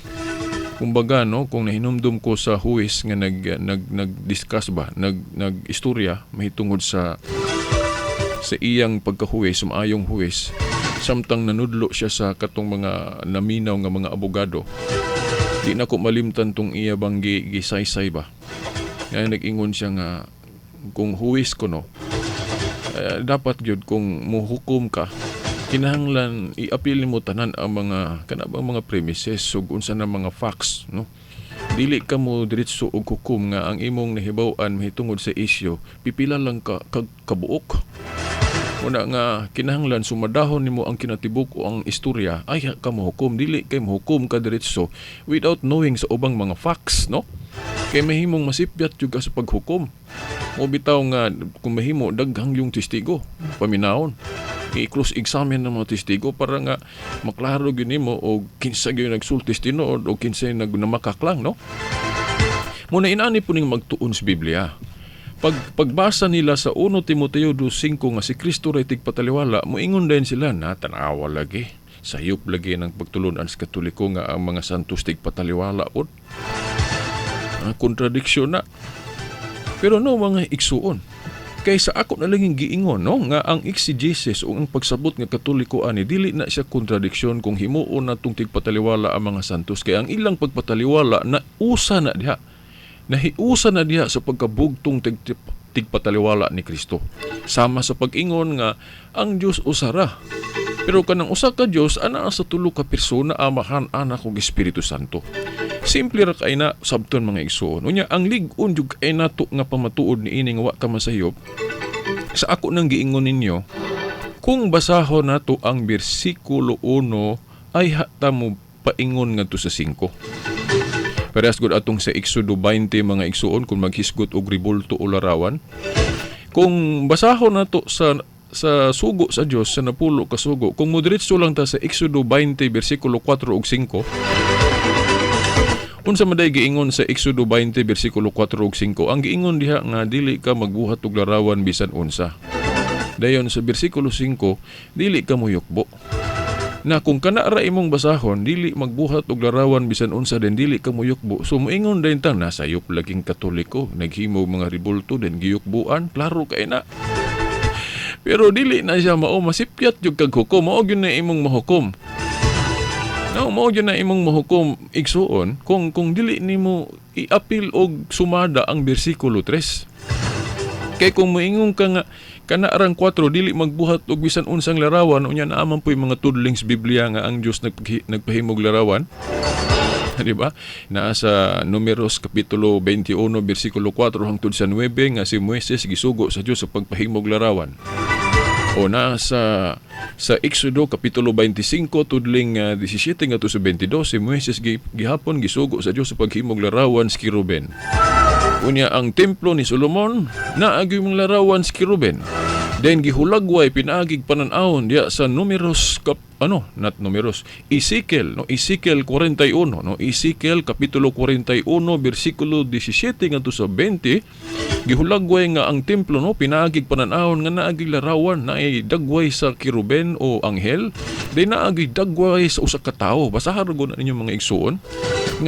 Kumbaga, no, kung nahinumdum ko sa huwis nga nag-discuss ba, nag-istorya mahitungod sa iyang pagkahuwis, sumayong huwis, samtang nanudlo siya sa katong mga naminaw nga mga abogado. Di na ko malimtan tong iya bang gisaysay ba. Kaya nag-ingon siya nga kung huwis ko, no, dapat gyud kung muhukom ka kinahanglan i-appeal nimo tanan ang mga kanabang mga premises ug unsa na mga facts, no. Dili ka mo diretso og hukom nga ang imong nahibaw-an mahitungod sa isyu pipila lang ka kabuok. Una nga kinahanglan sumadahon nimo ang kinatibuk o ang istorya ay ka mo hukom, dili kay mo hukom ka diretso without knowing sa ubang mga facts, no. Kay mahimong masipyat jud ka sa paghukom. O bitaw nga kung mahimo daghang yung testigo paminawon, i-cross examine ng mga testigo para nga maklaro gyud nimo o kinsa gyud nagsultis tinuod o kinsa nagnamakaklang, no. Muna inani po ning magtuon sa Biblia. Pagbasa nila sa 1 Timoteo 2:5 nga si Kristo ray tigpataliwala, moingon din sila na tanawa lagi. Sayop lagi ng pagtulunan sa Katoliko nga ang mga santos tigpataliwala pod. Kontradiksyon na. Pero no, mga igsuon, kaysa ako na lang giingon, no, nga ang exegesis o ang pagsabot nga Katoliko ani dili na siya kontradiksyon kung himuon natong tigpataliwala ang mga santos, kay ang ilang pagpataliwala na usa na diha. Nahiusa na diha sa pagkabugtong tigpataliwala ni Kristo. Sama sa pag-ingon nga ang Dios usara. Pero kanang usa ka Dios ana sa tulo ka persona, Amahan, Anak ug Espiritu Santo. Simple ra kay na sabton mga igsoon. Unya ang lig-on jud kay nato nga pamatuod niini nga wa ta masayop. Sa ako nang giingon ninyo, kung basahon nato ang bersikulo 1 ay hata mo paingon ngadto sa 5. Parehas gud atong sa Exodo 20 mga igsoon kung maghisgot og ribulto o larawan. Kung basahon nato sa sugo sa Dios sa napulo ka sugo, kung moderitso lang ta sa Exodo 20 bersikulo 4 ug 5, unsa maday giingon sa Exodo 20 bersikulo 4 ug 5, ang giingon diha nga dili ka magbuhat og larawan bisan unsa. Dayon sa bersikulo 5, dili ka moyukbo. Na kung kana ra imong basahon, dili magbuhat og larawan bisan unsa den dili ka moyukbo. So moingon din ta na sayop laging Katoliko, naghimo mga ribulto den giyukbuan, klaro kay na. Pero dili na siya mao masipyat jud kag hukom, mao gyud na imong mahukom. No, mao gyud na imong mahukom igsuon kung dili nimo i-appeal og sumada ang bersikulo 3. Kay kung moingon ka nga kana arang 4 dili magbuhat og bisan unsang larawan, unya naaman po'y mga tudling sa Biblia nga ang Dios nagpahimog larawan. Di ba? Naa sa Numeros kapitulo 21 bersikulo 4 hangtod sa 9 nga si Moises gisugo sa Dios sa pagpahimog larawan. O naa sa Exodo kapitulo 25 tudling 17 ngadto sa 22 si Moises gihapon gisugo sa Dios sa paghimog larawan sa kiruben. Unya ang templo ni Solomon naagi mong larawan sa kiruben. Then gihulagway pinaagig panan-awon diya sa Numeros Ezekiel, no, Ezekiel 41, no, Ezekiel kapitulo 41 bersikulo 17 ngadto sa 20, gihulagway nga ang templo, no, pinaagig panan-awon nga naagi larawan na ay dagway sa kiruben o anghel, then naagi dagway sa usa ka tawo. Basahan ra ninyo mga igsuon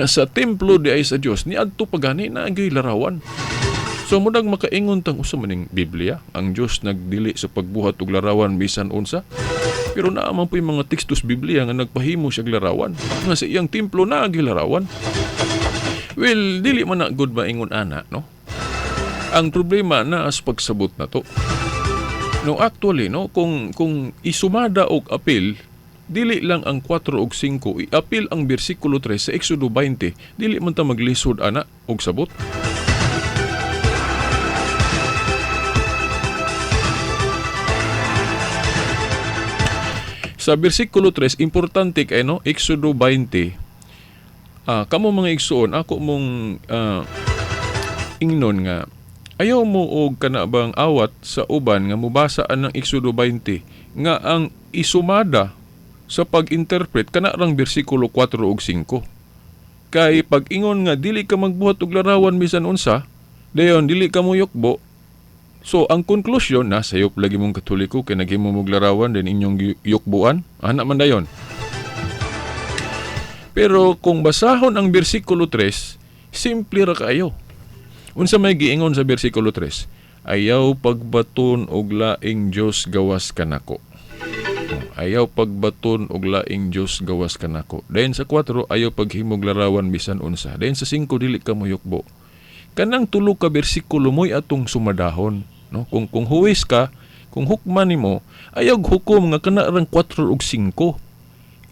nga sa templo di ay sa Dios niadto pagani naagi larawan. So mudag makaingon tang usa maning Biblia ang Dios nagdili sa pagbuhat og larawan bisan unsa. Pero naaman po'y mga tekstos Biblia nga nagpahimo siya larawan nga sa iyang templo naagi larawan. Well, dili man na good maingon ana, no. Ang problema na as pagsabot na to. No, actually, no, kung isumada og appeal, dili lang ang 4 ug 5 i-appeal ang bersikulo 3 sa Exodo 20, dili man ta maglisod ana og sabot. sa bersikulo 3 importante kay no Exodo 20. Kamo mga igsoon ako mong ingnon nga ayaw mo og kanabang awat sa uban nga mubasaan ng Exodo 20 nga ang isumada sa pag-interpret kana rang bersikulo 4 ug 5. Kay pag-ingon nga dili ka magbuhat og larawan bisan unsa, dayon dili ka mo yukbo. So ang konklusyon na sayop lagi mong Katoliko kay naghimo og larawan din inyong yukbuan, ana man dayon. Pero kung basahon ang bersikulo 3, simple ra kaayo. Unsa may giingon sa bersikulo 3? Ayaw pagbaton og laing Dios gawas kanako. Ayaw pagbaton og laing Dios gawas kanako. Dayon sa 4, ayaw paghimog larawan bisan unsa. Dayon sa 5, dili ka moyukbo. Kanang tulo ka bersikulo mo'y atong sumadahon, no? Kung huwis ka, kung hukman nimo, ayaw hukom nga kana rang 4 ug 5.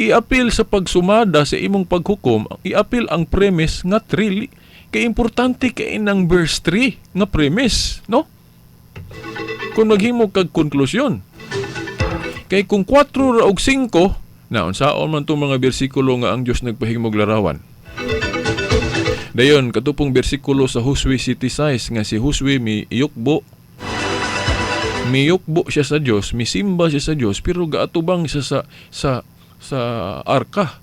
I-apil sa pagsumada sa imong paghukom, i-apil ang premise nga 3. Kay importante kay nang verse 3 nga premise, no? Kung maghimo kag konklusyon. Kay kung 4 ra og 5, na unsaon man tong mga bersikulo nga ang Dios nagpahimog larawan. Dayon katupong bersikulo sa Hosea 7:6 nga si Hosea miyukbo siya sa Dios, misimba siya sa Dios pero gaatubang siya sa arka.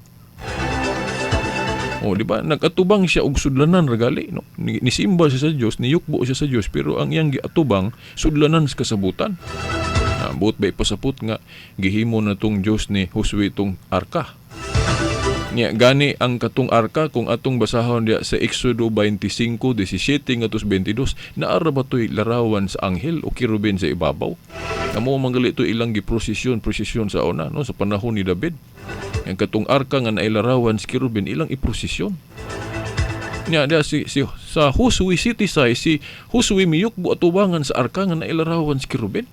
Di ba? Nag-atubang siya og sudlanan ragali, no? Nisimba siya sa Dios, niyukbo siya sa Dios pero ang iyang giatubang sudlanan sa kasabutan. Buot ba ipasapot nga gihimo na tong Dios ni Josue tong arka. Nya gani ang katong arka kung atong basahon diya sa Exodo 25:17 ngadto 22 naara ba toy larawan sa anghel o kirubin sa ibabaw. Amo manggali to ilang giprosesyon sa una no sa panahon ni David. Ang katong arka nga nailarawan sa kirubin ilang iprosesyon. Nya dia sa Hosea 7:6 si Josue miyukbo atubangan sa arka nga nailarawan sa kirubin.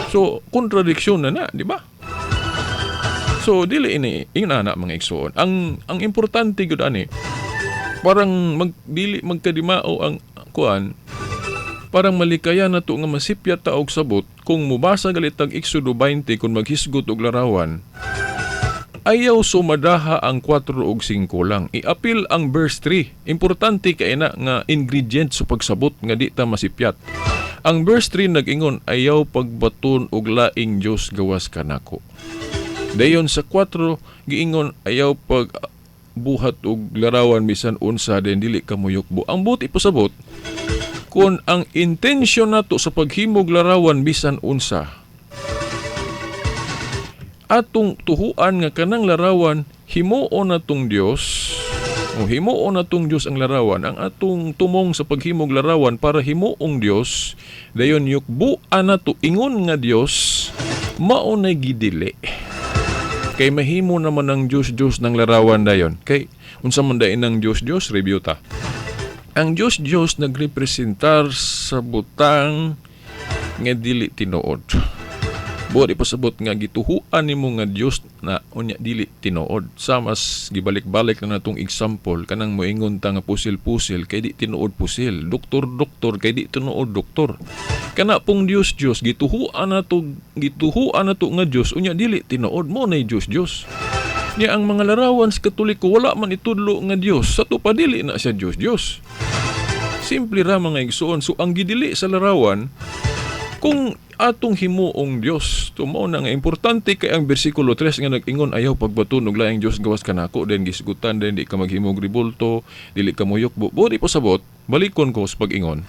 So, kontradiksyon na, di ba? So, dili ini, ingana mga igsoon. Ang importante gud ani, parang dili magkadimao ang kuan, parang malikaya na to nga masipyat ta og sabot kung mubasa galit ang Exodo 20 kung maghisgot og larawan. Ayaw sumadaha ang 4 ug 5 lang. I-apil ang verse 3. Importante kay na nga ingredient sa pagsabot nga di ta masipyat. Ang verse 3 nag-ingon, ayaw pagbaton og laing Dios gawas kanako. Dayon sa 4 giingon, ayaw pagbuhat og larawan bisan unsa den dili ka moyukbo. Ang buti pasabot kung ang intensyon nato sa paghimog larawan bisan unsa atong tuhuan nga kanang larawan himuon natong Dios. Himuon natong Dios ang larawan, ang atong tumong sa paghimog larawan para himuong Dios, dayon yukbuan nato ingon nga Dios, mao nay gidili. Kay mahimo naman ang Dios ng larawan dayon. Kay unsa man dayon ang Dios review ta. Ang Dios nagrepresentar sa butang nga dili tinuod. Buot ipasabot nga gituhuan nimo nga Dios na unya dili tinuod. Sa mas gibalik-balik na natong example kanang moingon ta nga pusil-pusil kay di tinuod pusil, doktor kay di tinuod doktor. Kana pong Dios gituhuan nato nga Dios unya dili tinuod mo nay Dios. Nya ang mga larawan sa Katoliko wala man itudlo nga Dios, sa to pa dili na siya Dios. Simple ra mga igsoon. So ang gidili sa larawan kung atong himuong Dios, tumaw na nga importante kay ang bersikulo 3 nga nag-ingon ayaw pagbaton og laing Dios gawas kanako den gisgutan den di ka maghimog ribulto, dili ka moyukbo. Bodi po sabot, balikon ko sa pag-ingon.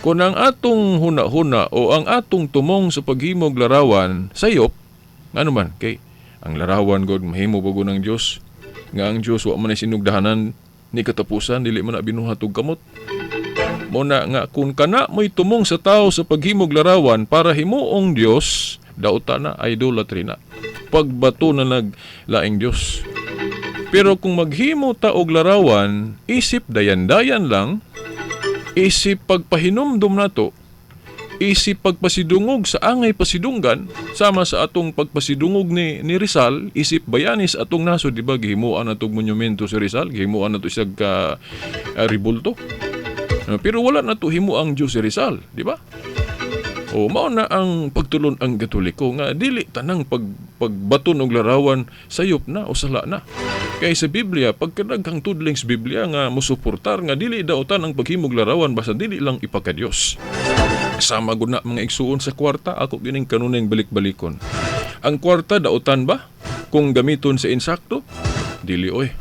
Kung ang atong huna-huna o ang atong tumong sa paghimog larawan sayop, ano man kay ang larawan god mahimo bago ng Dios nga ang Dios wa man sinugdahanan ni katapusan dili man na binuhat og kamot. Muna nga kung kana mo'y tumong sa tao sa paghimog larawan para himuong Dios, dauta na idolatry na. Pagbato na naglaing Dios. Pero kung maghimo ta og larawan, isip dayan-dayan lang, isip pagpahinumdum nato, isip pagpasidungog sa angay pasidunggan, sama sa atong pagpasidungog ni Rizal, isip bayanis atong naso, di ba, gihimuan natong monumento si Rizal, gihimuan nato siya ka ribulto. Pero wala na to himo ang Diyos si Rizal, di ba? O mao na ang pagtulon ang Katoliko nga dili tanang pagbaton og larawan sayop na o sala na. Kay sa Biblia pagkadaghang tudling sa Biblia nga mosuportar nga dili daotan ang paghimog larawan basta dili lang ipakadiyos. Sama gud na mga igsuon sa kwarta ako gining kanunay balik-balikon. Ang kwarta daotan ba kung gamiton sa insakto? Dili oy.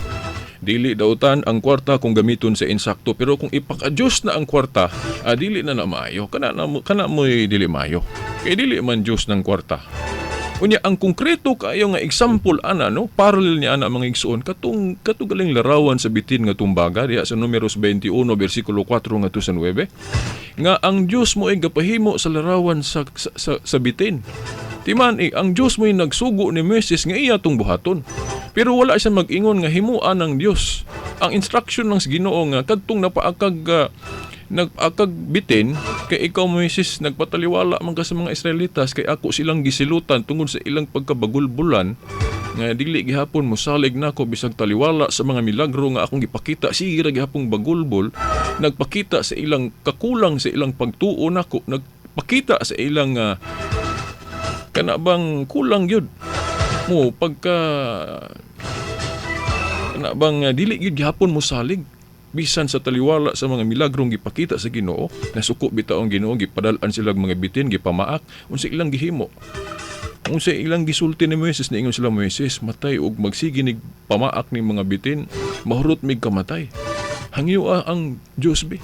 Dili dautan ang kwarta kung gamiton sa insakto, pero kung ipaka-Diyos na ang kwarta, dili na maayo. Kana mo'y dili maayo. Kaya dili man Diyos ng kwarta. Unya ang konkreto kayo nga example ana no, parallel niya ana mga igsoon katugaling larawan sa bitin nga tumbaga diha sa Números 21 bersikulo 4 ngadto sa 9 nga ang Dios mo ay gapahimo sa larawan sa bitin. Timan ang Dios mo ay nagsugo ni Moises nga iya tong buhaton. Pero wala siya mag-ingon nga himuan ng Dios. Ang instruction ng Ginoo nga kadtong napaakag bitin kay ikaw Moises nagpataliwala man ka sa mga Israelitas kay ako silang gisilutan tungod sa ilang pagkabagulbulan nga dili gihapon mosalig nako bisag taliwala sa mga milagro nga akong gipakita sige ra gihapong bagulbol nagpakita sa ilang kakulang sa ilang pagtuo nako nagpakita sa ilang kana bang kulang yun mo pagka kana bang dili gyud gihapon mosalig bisan sa taliwala sa mga milagrong gipakita sa Ginoo nasuko bitaw ang Ginoo gipadal-an sila mga bitin gipamaak unsa ilang gihimo unsa ilang gisulti ni Moises niingon sila Moises matay og magsige nig pamaak ni mga bitin mahurot mig kamatay hangyo ang Dios bi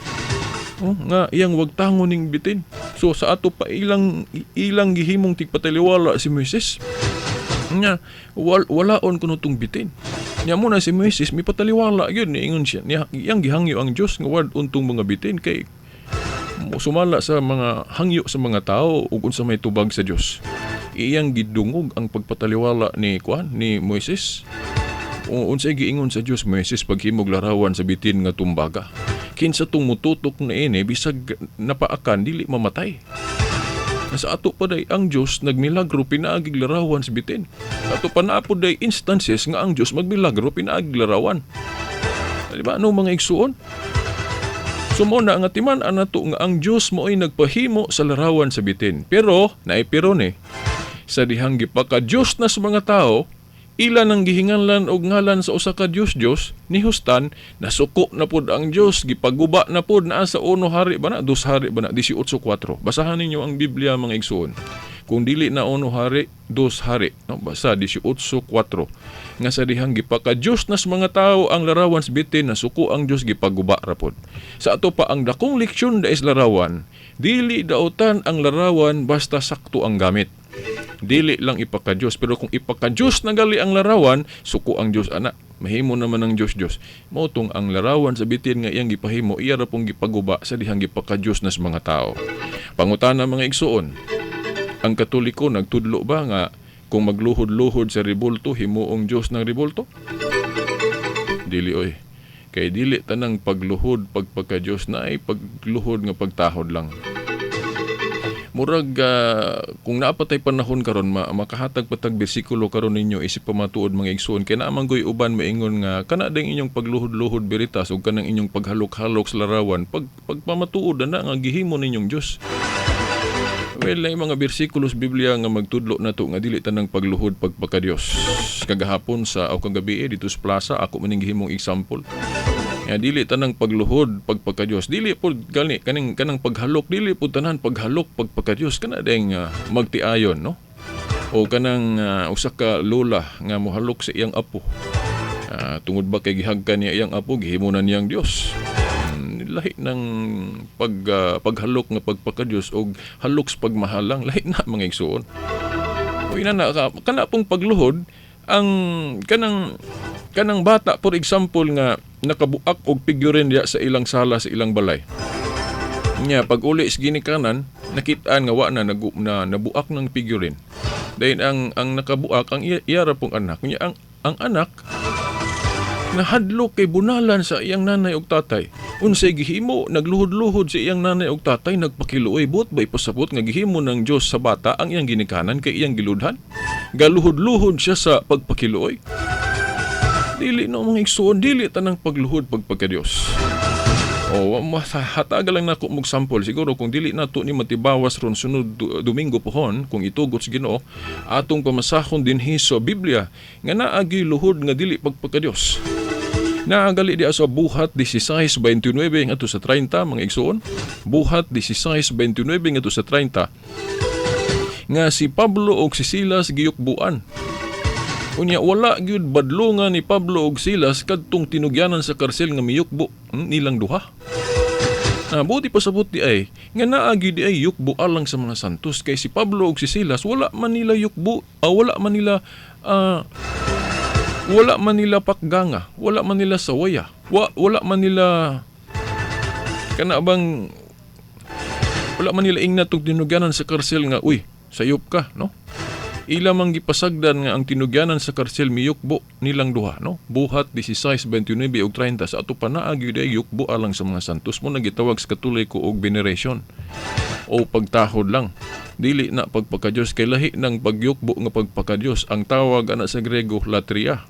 nga iyang wag tangon ning bitin so sa ato pa ilang gihimong tigpataliwala si Moises nya walaon kuno tong bitin nya mo na si Moises mi pataliwala gyud niingon siya iyang gihangyo ang Dios nga wad untong mga bitin kay sumala sa mga hangyo sa mga tao ug unsa may tubag sa Dios iyang gidungog ang pagpataliwala ni Moises unsay giingon sa Dios Moises paghimog larawan sa bitin nga tumbaga kinsa tong mututok na ini bisag napaakan dili mamatay. Sa ato pa day ang Dios nagmilagro pinaagig larawan sa bitin. Ato pa na po day instances nga ang Dios magmilagro pinaagig larawan. Di ba ano mga igsuon? Sumuna nga timan anato nga ang Dios mo ay nagpahimo sa larawan sa bitin. Pero naipiro ni sa dihang gipaka Dios na sa mga tao ilan ang gihinganlan og ngalan sa usa ka Dios ni Hustan nasuko na pud ang Dios gipaguba na pud naa sa 1 hari ba na 2 hari ba na 18:4 basahan ninyo ang Biblia mga igsoon kung dili na 1 hari 2 hari no basa 18:4 nga sa dihang gipaka Dios na sa mga tao ang larawan sa bitin nasuko ang Dios gipaguba ra pud sa ato pa ang dakong leksyon da is larawan dili daotan ang larawan basta sakto ang gamit. Dili lang ipaka-Diyos. Pero kung ipaka-Diyos na gali ang larawan, suko ang Diyos anak. Mahimo naman ang Diyos. Motong ang larawan sa bitin nga iyang gipahimo, iya ra pong gipaguba sa dihang gipaka-Diyos na sa mga tao. Pangutana mga igsuon, ang Katoliko nagtudlo ba nga kung magluhod-luhod sa rebulto, himuong Diyos ng rebulto? Dili oy. Kay dili tanang pagluhod, pagpaka-Diyos na ay pagluhod nga pagtahod lang. Murag kung naapatay panahon karon makahatag patag bersikulo karon ninyo isip pamatuod mga igsoon kay naamang goy uban maingon nga kana ding inyong pagluhod-luhod beritas ug kanang inyong paghalok-halok sa larawan pagpamatuod na nga gihimo ninyong Dios. Well, ay mga bersikulos Biblia nga magtudlo na to nga dili tanang pagluhod pagpaka-Dios. Kagahapon sa o kagabi dito sa plaza ako maning gihimong example. Ya dili tanang pagluhod pagpaka-Dios dili pud gani kanang paghalok dili pud tanan paghalok pagpaka-Dios kana deng magtiayon no o kanang usa ka lola nga mohalok sa iyang apo tungod ba kay gihagkan niya iyang apo gihimunan niyang Dios lahi ng paghalok nga pagpaka-Dios og halok sa pagmahalang lahi na mga igsoon o ina na kana pong pagluhod ang kanang bata for example nga nakabuak og figurin diya sa ilang sala sa ilang balay. Nya pag uli sa ginikanan nakit-an nga wa na nabuak ng figurin. Dahil ang nakabuak ang iya ra pong anak. Nya ang anak nahadlok kay bunalan sa iyang nanay ug tatay. Unsay gihimo nagluhod-luhod sa iyang nanay ug tatay nagpakiluoy buot bay pasabot nga gihimo ng Dios sa bata ang iyang ginikanan kay iyang giludhan. Galuhod-luhod siya sa pagpakiluoy. Dili no mga igsoon, dili tanang pagluhod pagpaka-Dios. O hataga lang nako mog sample siguro kung dili nato ni matibawas ron sunod Domingo pohon kung itugot sa Ginoo atong pamasahon dinhi sa Biblia nga naagi luhod nga dili pagpakadios. Naagali di sa Buhat 16:29 ngadto sa 30 mga igsoon. Buhat 16:29 ngadto sa 30 nga si Pablo og si Silas giyukbuan. Unya wala gyud badlongan ni Pablo og Silas kadtong tinugyanan sa karsel nga miyukbo nilang duha. Buti pasabot di ay nga naagi di ay yukbo alang sa mga santos kay si Pablo og si Silas wala man nila yukbo, wala man nila pakganga, wala man nila sawaya, wala man nila wala man nila ingnat og tinugyanan sa karsel nga uy, sayop ka, no? Ila mang gipasagdan nga ang tinugyanan sa karsel miyukbo nilang duha, no? Buhat 16:29 ug 30 sa ato pa naagi di yukbo alang sa mga santos mo nagitawag sa Katoliko og veneration o pagtahod lang. Dili na pagpakadiyos kay lahi ng pagyukbo nga pagpakadiyos. Ang tawag ana sa Grego latria.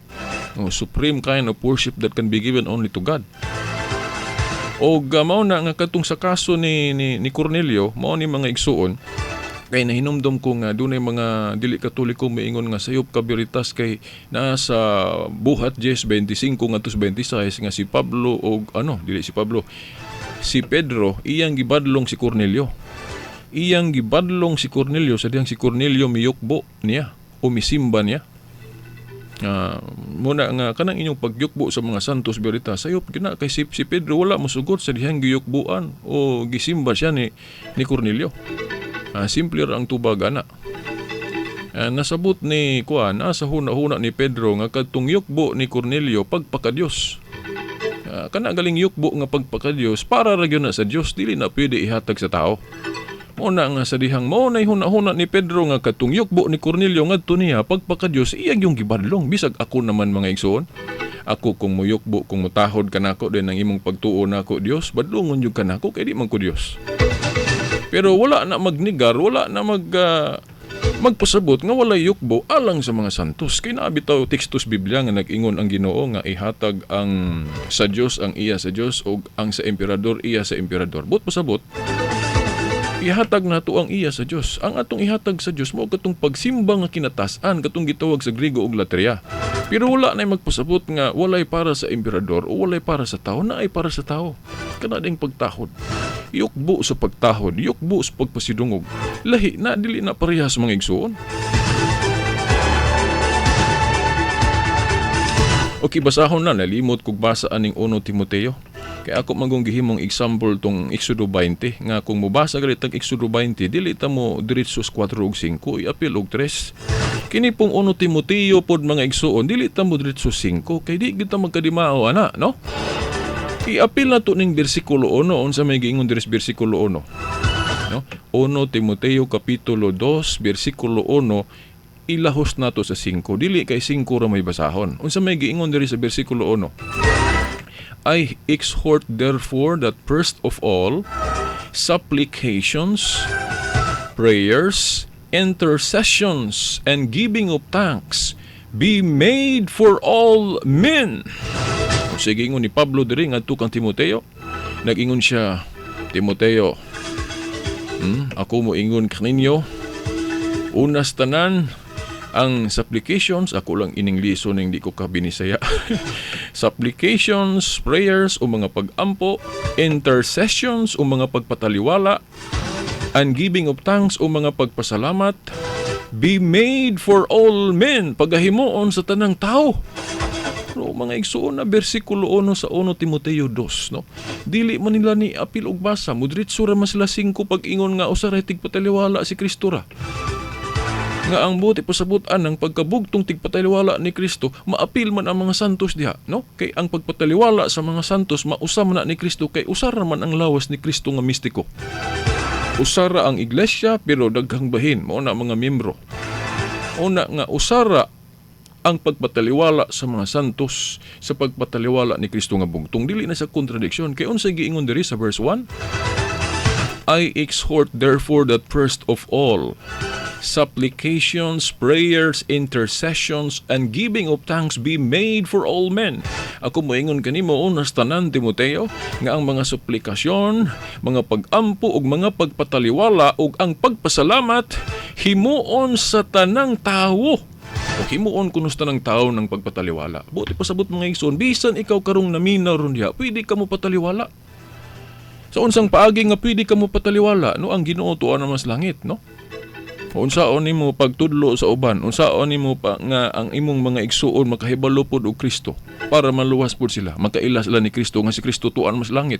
Supreme kind of worship that can be given only to God. O mao na nga katong sa kaso ni Cornelio, mao ni mga igsuon kay nahinumdum ko nga dunay mga dili Katoliko maingon nga sayop ka beritas kay nasa Buhat 10:25 ngadto 26 nga si Pablo og si Pedro iyang gibadlong si Cornelio. Iyang gibadlong si Cornelio sa diyang si Cornelio miyukbo niya o misimba niya. Muna nga kanang inyong pagyukbo sa mga santos berita sayop gina kay si Pedro wala mosugot sa diyang giyukbuan o gisimba siya ni Cornelio. Simple ra ang tubag ana. Nasabot ni nasa huna-huna ni Pedro nga kadtong yukbo ni Cornelio pagpakadiyos. Kana galing yukbo nga pagpakadiyos para ra gyud na sa Dios dili na pwede ihatag sa tao. Muna nga sa dihang mo na huna-huna ni Pedro nga katong yukbo ni Cornelio ngadto niya pagpakadiyos iyang yung gibadlong bisag ako naman mga igsoon. Ako kung muyukbo kung mutahod kanako din ang imong pagtuo nako Dios badlongon jud kanako kay di man ko Dios. Pero wala na magnigar, wala na magpasabot nga wala yukbo alang sa mga santos. Kay naabitaw tekstos Biblia nga nag-ingon ang Ginoo nga ihatag ang sa Dios ang iya sa Dios o ang sa emperador iya sa emperador. But pasabot ihatag nato ang iya sa Dios. Ang atong ihatag sa Dios mao katong pagsimba nga kinatasan katong gitawag sa Griego og latria. Pero wala na magpasabot nga walay para sa emperador o walay para sa tao na ay para sa tao. Kana ding pagtahod. Yukbo sa pagtahod, yukbo sa pagpasidungog. Lahi na dili na parehas mga igsoon. Okay, basahon na nalimot kog basa aning 1 Timoteo. Kay ako magong gihimong example tong Exodo 20 nga kung mobasa gali tag Exodo 20 dili ta mo diretso sa 4 ug 5 iapil og 3. Kini pong 1 Timoteo pod mga igsoon dili ta mo diretso 5 kay di kita magkadimao ana, no? Iapil na to ning bersikulo 1 unsa may giingon diri sa bersikulo 1. No? 1 Timoteo kapitulo 2 bersikulo 1 ilahos nato sa 5. Dili kay 5 ra may basahon. Unsa may giingon diri sa bersikulo 1? I exhort therefore that first of all supplications, prayers, intercessions, and giving of thanks be made for all men. Sige ingon ni Pablo diri ngadto kang Timoteo. Nag-ingon siya, Timoteo, ako mo ingon kaninyo, unas tanan, ang supplications, ako lang iningliso ning di ko kabinisaya. Supplications, prayers o mga pag-ampo, intercessions o mga pagpataliwala, and giving of thanks o mga pagpasalamat, be made for all men, pagahimuon sa tanang tao. No, mga igsuon na bersikulo 1 sa 1 Timoteo 2, no? Dili man nila ni apil og basa, mudritso ra man sila 5 pag-ingon nga usa ra tigpataliwala si Kristo ra. Nga ang buti pasabutan ng pagkabugtong tigpataliwala ni Kristo, maapil man ang mga santos diha, no? Kay ang pagpataliwala sa mga santos mausam na ni Kristo kay usara man ang lawas ni Kristo nga mistiko. Usara ang iglesia pero daghang bahin mao na mga miyembro. Una nga usara ang pagpataliwala sa mga santos sa pagpataliwala ni Kristo nga bugtong dili na sa kontradiksyon kay unsay giingon diri sa verse 1? I exhort therefore that first of all supplications, prayers, intercessions, and giving of thanks be made for all men. Ako moingon kanimo unas tanan, Timoteo, nga ang mga suplikasyon, mga pag-ampo ug mga pagpataliwala ug ang pagpasalamat himuon sa tanang tawo. O himuon kuno sa tanang tawo ng pagpataliwala. Buti pasabot mga igsoon, bisan ikaw karong naminaw ron diha, pwede ka mo pataliwala. Sa unsang paagi nga pwede ka mo pataliwala, no, ang Ginoo tuwa na mas langit, no? Unsaon nimo pagtudlo sa uban, unsaon nimo pa nga ang imong mga igsuon makahibalo pod og Kristo para maluwas pod sila, makaila sila ni Kristo nga si Kristo tuan mas langit.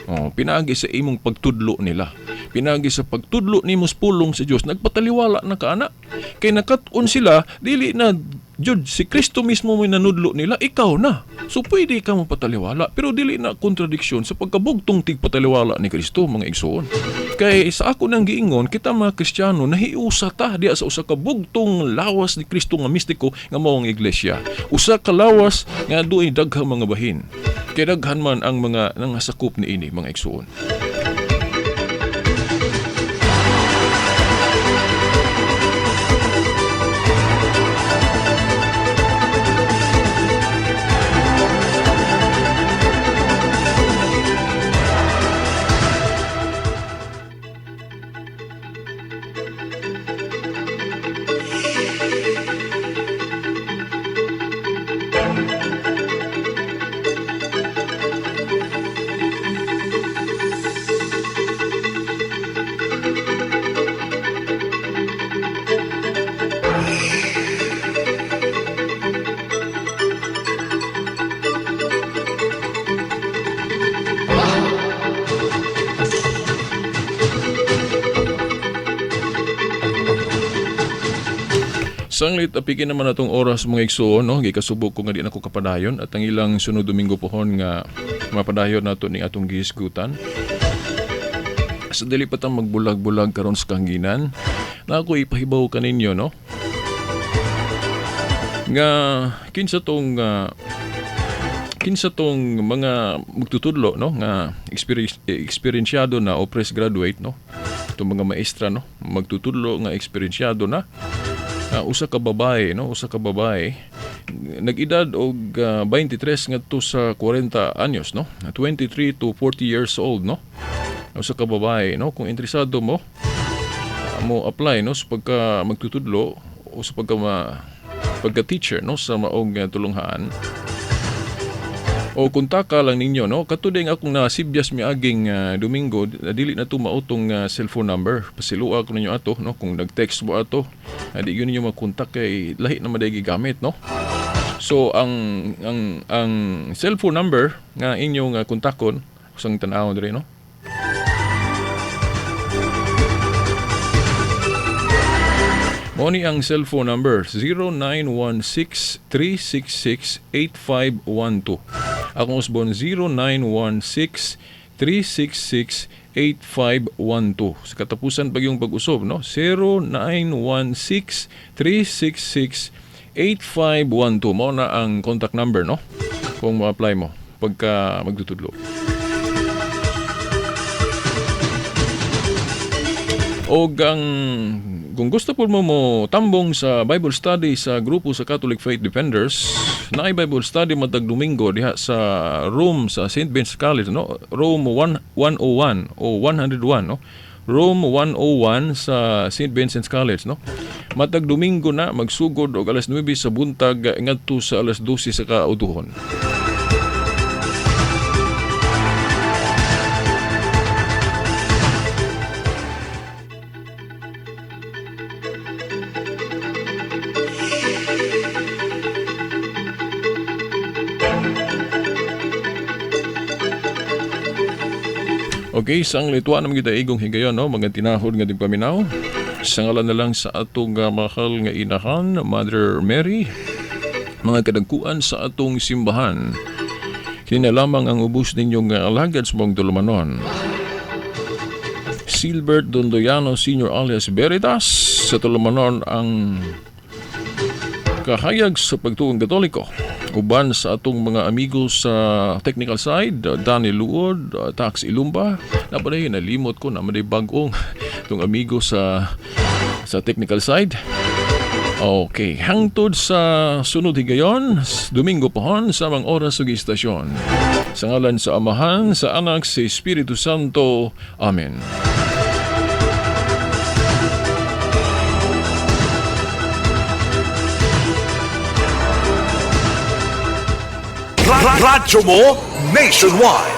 Pinaagi sa imong pagtudlo nila. Pinagi sa pagtudlo nimo sa pulong sa Dios, nagpataliwala na kaana. Kay nakat-on sila, dili na jud si Kristo mismo may nanudlo nila, ikaw na. So pwede ka mo pataliwala, pero dili na kontradiksyon sa pagkabugtong tigpataliwala ni Kristo, mga igsoon. Kay sa ako nang giingon, kita mga Kristiyano nahiusa ta diya sa usa ka bugtong lawas ni Kristo nga mistiko nga mao ang iglesia. Usa ka lawas nga duay daghang mga bahin. Kay daghan man ang mga nangasakop niini, mga igsoon. Sanglit apigin naman natong oras mga igsoon, no? Gikasubok ko nga di nako kapadayon at ang ilang sunod Domingo pohon nga mapadayon nato ni atong gihisgutan. Sa dili pa tang magbulag-bulag karon sa kahanginan, na ako ipahibaw kaninyo, no? Nga kinsa tong mga magtutudlo, no, nga eksperyensyado na o fresh graduate, no? Itong mga maestra, no, magtutudlo nga eksperyensyado na. Usa ka babae, no, nag-edad og 23 ngadto sa 40 anyos, no, 23 to 40 years old, no. Usa ka babae, no, kung interesado mo apply, no, sa pagka magtutudlo o sa pagka teacher, no, sa maong tulunghaan. O kontaka lang ninyo, no, katuday nga akong nasibyas miaging Domingo, dili na to mautong cellphone number. Pasilua ko ninyo ato, no, kung nag-text mo ato, di yun ninyo magkontak kay lahi na maday gigamit, no. So ang cellphone number nga inyong kontakon usang tan-aw diri, no. Mo ni ang cellphone number 0916-366-8512. Akong usbon 0916-366-8512. Sa katapusan pag yung pag-usop, no? 0916-366-8512. Mo na ang contact number, no? Kung ma-apply mo pagka magtutudlo. O kung gusto po mo tambong sa Bible study sa grupo sa Catholic Faith Defenders, na Bible study matag Domingo diha sa room sa St. Ben's College, no? Room 101 o 101, no? Room 101 sa St. Vincent's College, no? Matag Domingo na magsugod og alas 9 sa buntag ngadto sa alas 12 sa kautuhon. Okay, sang lituan naman kita igong higayon, no? Mga tinahod nga tigpaminaw. Sa ngalan na lang sa atong mahal nga inahan, Mother Mary, mga kadagkuan sa atong simbahan. Kini na lamang ang ubos ninyong alagad sa mong tulumanon. Silbert Dondoyano Sr. alias Veritas, sa tulumanon ang kahayag sa pagtuong Katoliko. Uban sa atong mga amigos sa technical side, Danny Luod, Tax Ilumba, napaday nalimot ko na maday bagong itong amigo sa sa technical side. Okay, hangtod sa sunod higayon, Domingo pohon sa mga oras ug istasyon. Sa ngalan sa Amahan, sa Anak, sa Espiritu Santo. Amen. Radyo mo nationwide.